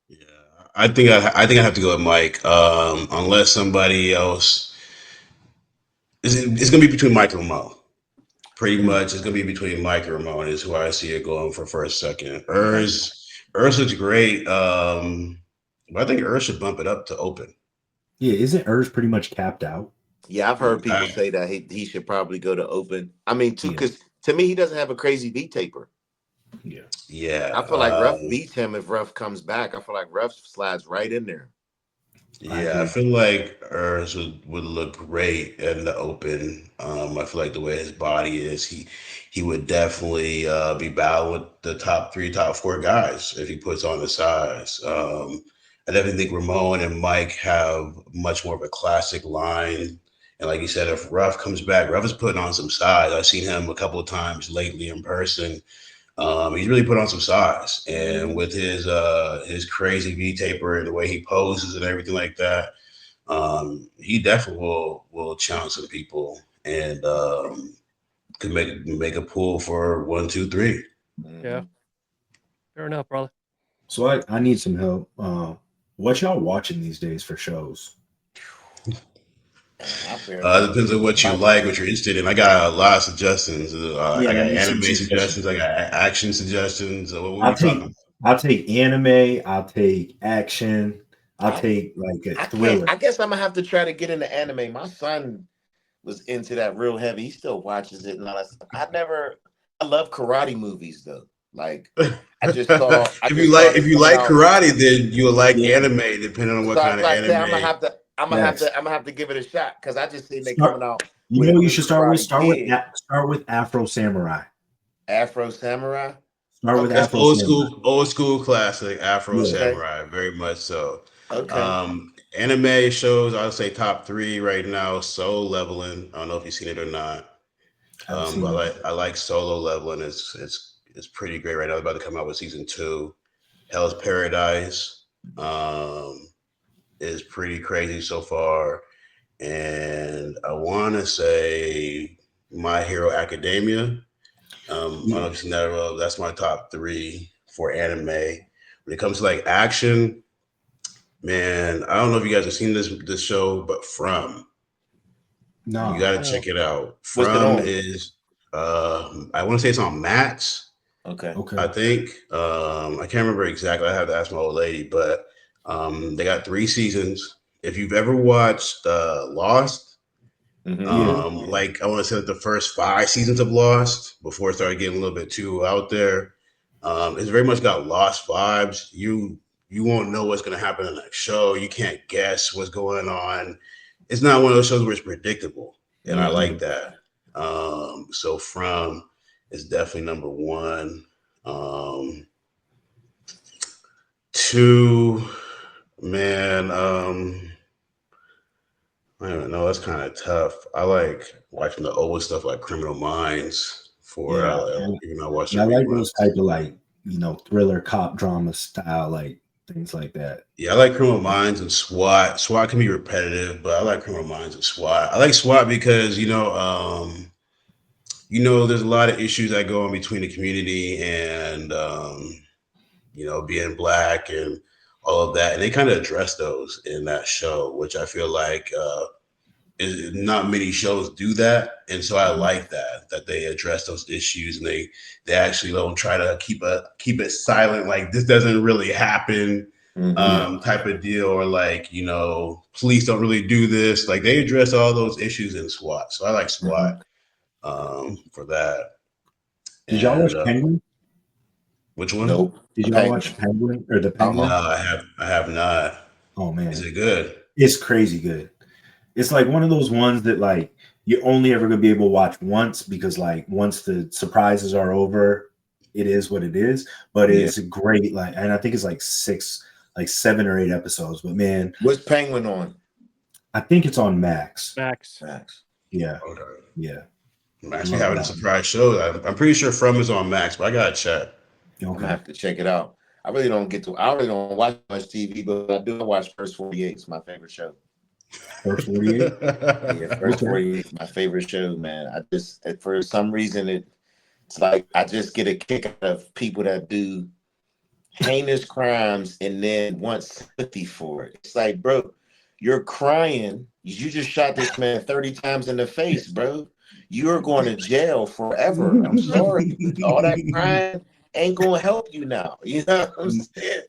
Yeah, I think I have to go with Mike. Unless somebody else, it's gonna be between Mike and Ramon. Pretty much, it's gonna be between Mike and Ramon is who I see it going for first, second. Urs looks great. But I think Urs should bump it up to open. Yeah, isn't Urs pretty much capped out? Yeah, I've heard people say that he should probably go to open. I mean, too, because to me he doesn't have a crazy V taper. Yeah. I feel like Ruff beats him if Ruff comes back. I feel like Ruff slides right in there. Yeah, I feel like Urs would look great in the open. I feel like the way his body is, he would definitely be battling with the top 3, top 4 guys if he puts on the size. I definitely think Ramon and Mike have much more of a classic line. And like you said, if Ruff comes back, Ruff is putting on some size. I've seen him a couple of times lately in person. He's really put on some size, and with his crazy V taper and the way he poses and everything like that, he definitely will challenge some people and could make a pull for 1, 2, 3. Yeah, fair enough, brother. So I need some help. What y'all watching these days for shows? I barely It depends on what you like. like, what you're interested in. I got a lot of suggestions. Yeah, I got let me see anime some suggestions. suggestions. I got action suggestions. What are I'll you talking take about? I'll take anime. I'll take action. I'll I take like a I can't. thriller. I guess I'm gonna have to try to get into anime. My son was into that real heavy. He still watches it and all that stuff. I love karate movies though. Like I just saw If they you coming like out. karate, then you'll like Yeah. anime, depending on So what I kind was of like, say anime. Next. I'm gonna have to give it a shot because I just seen they coming Start. out You with know a what you new should start with? Karate Kid, Start with Afro Samurai. Afro Samurai. Start with Okay, That's Afro Samurai. old school classic Afro Yeah. okay, Samurai, very much so. okay. Anime shows, I would say top three right now. Solo Leveling. I don't know if you've seen it or not. I've But seen it. I like Solo Leveling. It's pretty great right now. They're about to come out with season 2. Hell's Paradise is pretty crazy so far. And I want to say My Hero Academia. I don't know Yeah. if you've seen that. That's my top three for anime. When it comes to like action, man, I don't know if you guys have seen this show, but From, you No. got to check Oh, it out. What's it From on? is I want to say it's on Max. Okay. I Okay. think I can't remember exactly. I have to ask my old lady, but they got 3 seasons. If you've ever watched Lost, Mm-hmm. hmm like I want to say like the first 5 seasons of Lost before it started getting a little bit too out there. It's very much got Lost vibes. You won't know what's going to happen in the next show. You can't guess what's going on. It's not one of those shows where it's predictable, and I Mm-hmm. like that. So From is definitely number one. Um, Two, man. I don't know. That's kind of tough. I like watching the old stuff like Criminal Minds for Yeah. even though I watched the Yeah, I like those reruns. type of like, thriller cop drama style, like things like that. Yeah, I like Criminal Minds and SWAT. SWAT can be repetitive, but I like Criminal Minds and SWAT. I like SWAT because there's a lot of issues that go on between the community and being black and all of that, and they kind of address those in that show, which I feel like not many shows do that, and so I Mhm. like that they address those issues and they actually don't try to keep it silent, like this doesn't really happen, Mm-hmm. Yeah. type of deal, or like police don't really do this. Like they address all those issues in SWAT, so I like Mm-hmm. SWAT for that. Did y'all watch And Penguin? which one? Nope. Did A y'all watch penguin. Penguin or the No, Uh-uh. Penguin? I have not. Oh Is man, it good? it's crazy good. It's like one of those ones that like you're only ever gonna be able to watch once because like once the surprises are over, it is what it is. But Yeah. it's great. Like, and I think it's like 7 or 8 episodes. But man, What's penguin on? I think it's on Max. Max. Max. Yeah, Okay. yeah. I'm actually Love having a that. surprise show. I'm pretty sure From is on Max, but I gotta check. I'm gonna Okay. have to check it out. I really don't watch much TV, but I do watch First 48. It's my favorite show. First 48. Yeah, First Okay. 48 is my favorite show, man. For some reason, it's like I just get a kick out of people that do heinous crimes and then want sympathy for it. It's like, bro, you're crying. You just shot this man 30 times in the face, bro. You're going to jail forever. I'm sorry, but all that crying ain't gonna help you now. You know what I'm saying?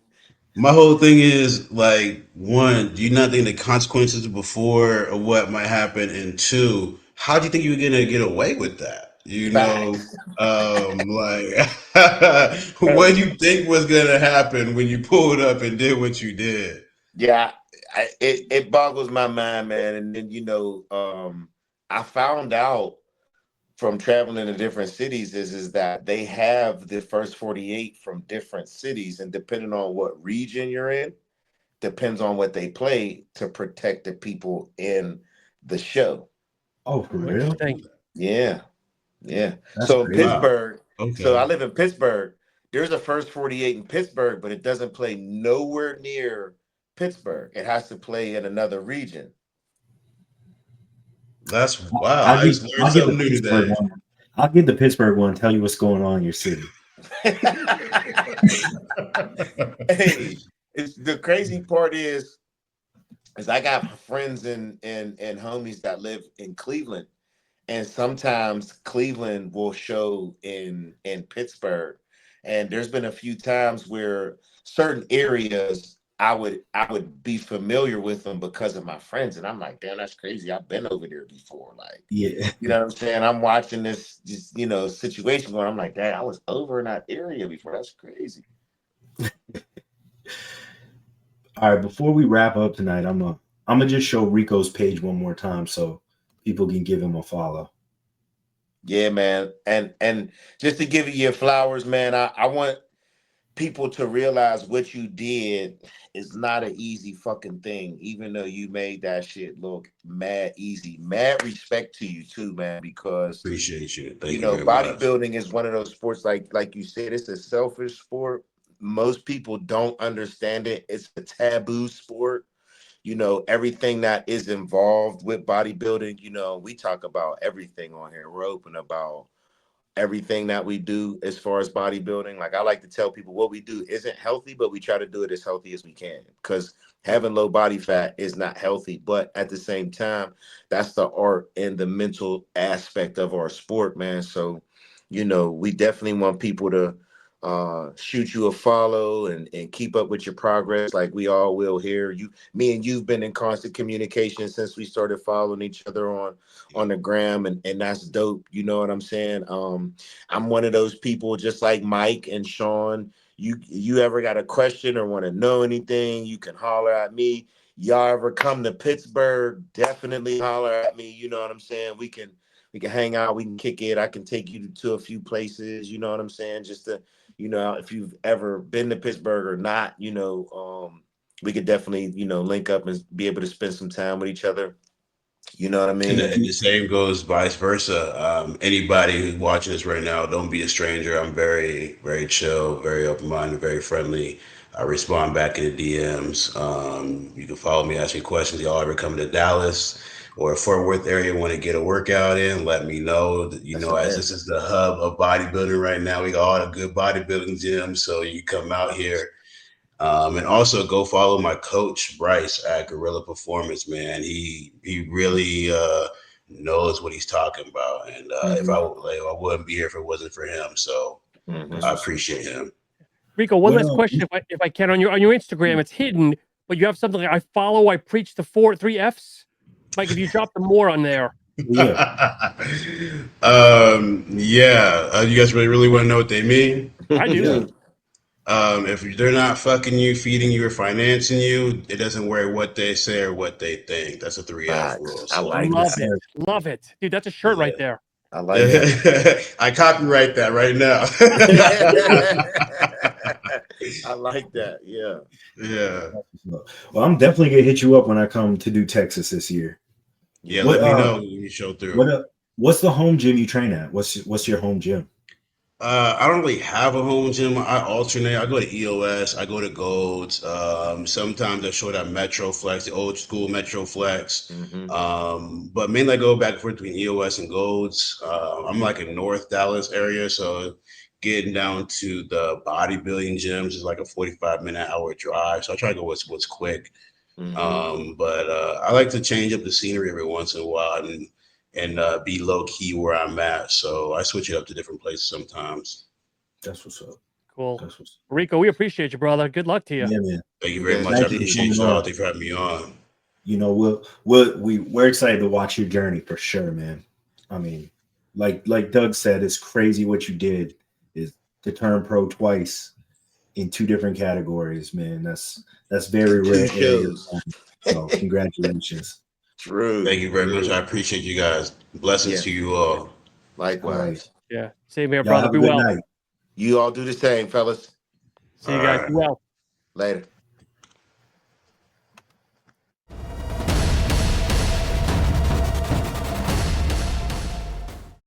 My whole thing is like, one, do you not think the consequences before of what might happen, and two, how do you think you're gonna get away with that? Facts, Like, what bro. do you think was gonna happen when you pulled up and did what you did? Yeah, it boggles my mind, man. And then I found out from traveling to different cities is that they have the first 48 from different cities, and depending on what region you're in, depends on what they play to protect the people in the show. Oh, for Oh, real? interesting. Yeah, yeah. That's So in crazy. Wow. Pittsburgh, so I Okay. live in Pittsburgh. There's a first 48 in Pittsburgh, but it doesn't play nowhere near Pittsburgh. It has to play in another region. That's wow. I'll I give just learned I'll give something the new Pittsburgh today. one. I'll give the Pittsburgh one. Tell you what's going on in your city. Hey, it's the crazy part is is I got friends and homies that live in Cleveland, and sometimes Cleveland will show in Pittsburgh, and there's been a few times where certain areas I would be familiar with them because of my friends, and I'm like, damn, that's crazy. I've been over there before, like. Yeah. You know what I'm saying? I'm watching this just situation going. I'm like, dang, I was over in that area before. That's crazy. All right, before we wrap up tonight, I'm gonna just show Rico's page one more time so people can give him a follow. Yeah, man. And just to give you your flowers, man, I want people to realize what you did is not an easy fucking thing, even though you made that shit look mad easy. Mad respect to you too, man, because Appreciate you. Thank you very much. bodybuilding is one of those sports, like you said, it's a selfish sport. Most people don't understand it. It's a taboo sport. Everything that is involved with bodybuilding, we talk about everything on here. We're open about everything that we do as far as bodybuilding. Like I like to tell people what we do isn't healthy, but we try to do it as healthy as we can, because having low body fat is not healthy. But at the same time, that's the art and the mental aspect of our sport, man. So, we definitely want people to shoot you a follow and keep up with your progress like we all will here. Me and you've been in constant communication since we started following each other on the gram, and that's dope. You know what I'm saying? I'm one of those people, just like Mike and Sean. You ever got a question or want to know anything, you can holler at me. Y'all ever come to Pittsburgh, definitely holler at me. You know what I'm saying? We can hang out, we can kick it. I can take you to a few places, you know what I'm saying? Just to, if you've ever been to Pittsburgh or not, we could definitely, link up and be able to spend some time with each other. You know what I And mean? the same goes vice versa. Anybody who's watching this right now, don't be a stranger. I'm very, very chill, very open minded, very friendly. I respond back in the DMs. You can follow me, ask me questions. Y'all ever come to Dallas or Fort Worth area, want to get a workout in? Let me know. That's a As bet. this is the hub of bodybuilding right now, we got all the good bodybuilding gyms. So you come out here. And also go follow my coach Bryce at Gorilla Performance, man. He really knows what he's talking about, and if Mm-hmm. I wouldn't be here if it wasn't for him. So Mm-hmm. That's I what's up. appreciate him. Rico, one What last question, if I can, on your Instagram, it's hidden, but you have something like I follow, I preach the three F's. Like if you drop the more on there. Yeah. Yeah. You guys really want to know what they mean? I do. Yeah. If they're not fucking you, feeding you, or financing you, it doesn't worry what they say or what they think. That's a 3F rule. Facts. I So like Love that. Yes, it. sir. Love it. Dude, that's a shirt right yeah. there. I like that. I copyright that right now. I like that. Yeah. Yeah. Well, I'm definitely gonna hit you up when I come to do Texas this year. Yeah, Yeah, What let me man. know when you show what through. what's the home gym you train at? What's your home gym? I don't really have a home gym. I alternate. I go to EOS. I go to Golds. Sometimes I show that Metro Flex, the old school Metro Flex. Mm-hmm. But mainly I go back and forth between EOS and Golds. I'm like in North Dallas area, so getting down to the bodybuilding gyms is like a 45-minute hour drive. So I try to go what's quick. Mm-hmm. But I like to change up the scenery every once in a while and be low key where I'm at. So I switch it up to different places sometimes. That's what's up. Cool. That's what's Rico, we appreciate you, brother. Good luck to you. Yeah, man. Thank you very Yes, much. I Thank you for indeed. appreciate coming y'all. on. Thank you for having me on. We're excited to watch your journey for sure, man. I mean, like Doug said, it's crazy what you did is to turn pro twice in two different categories, man. That's very Two rare in your shows. time. So congratulations. True. Thank you very much. I True. appreciate you guys. Blessings Yeah. to you all. All right. Likewise. Yeah. Same here, Y'all brother. have a Be good well. night. You all do the same, fellas. See All you guys. right. Be well. Later.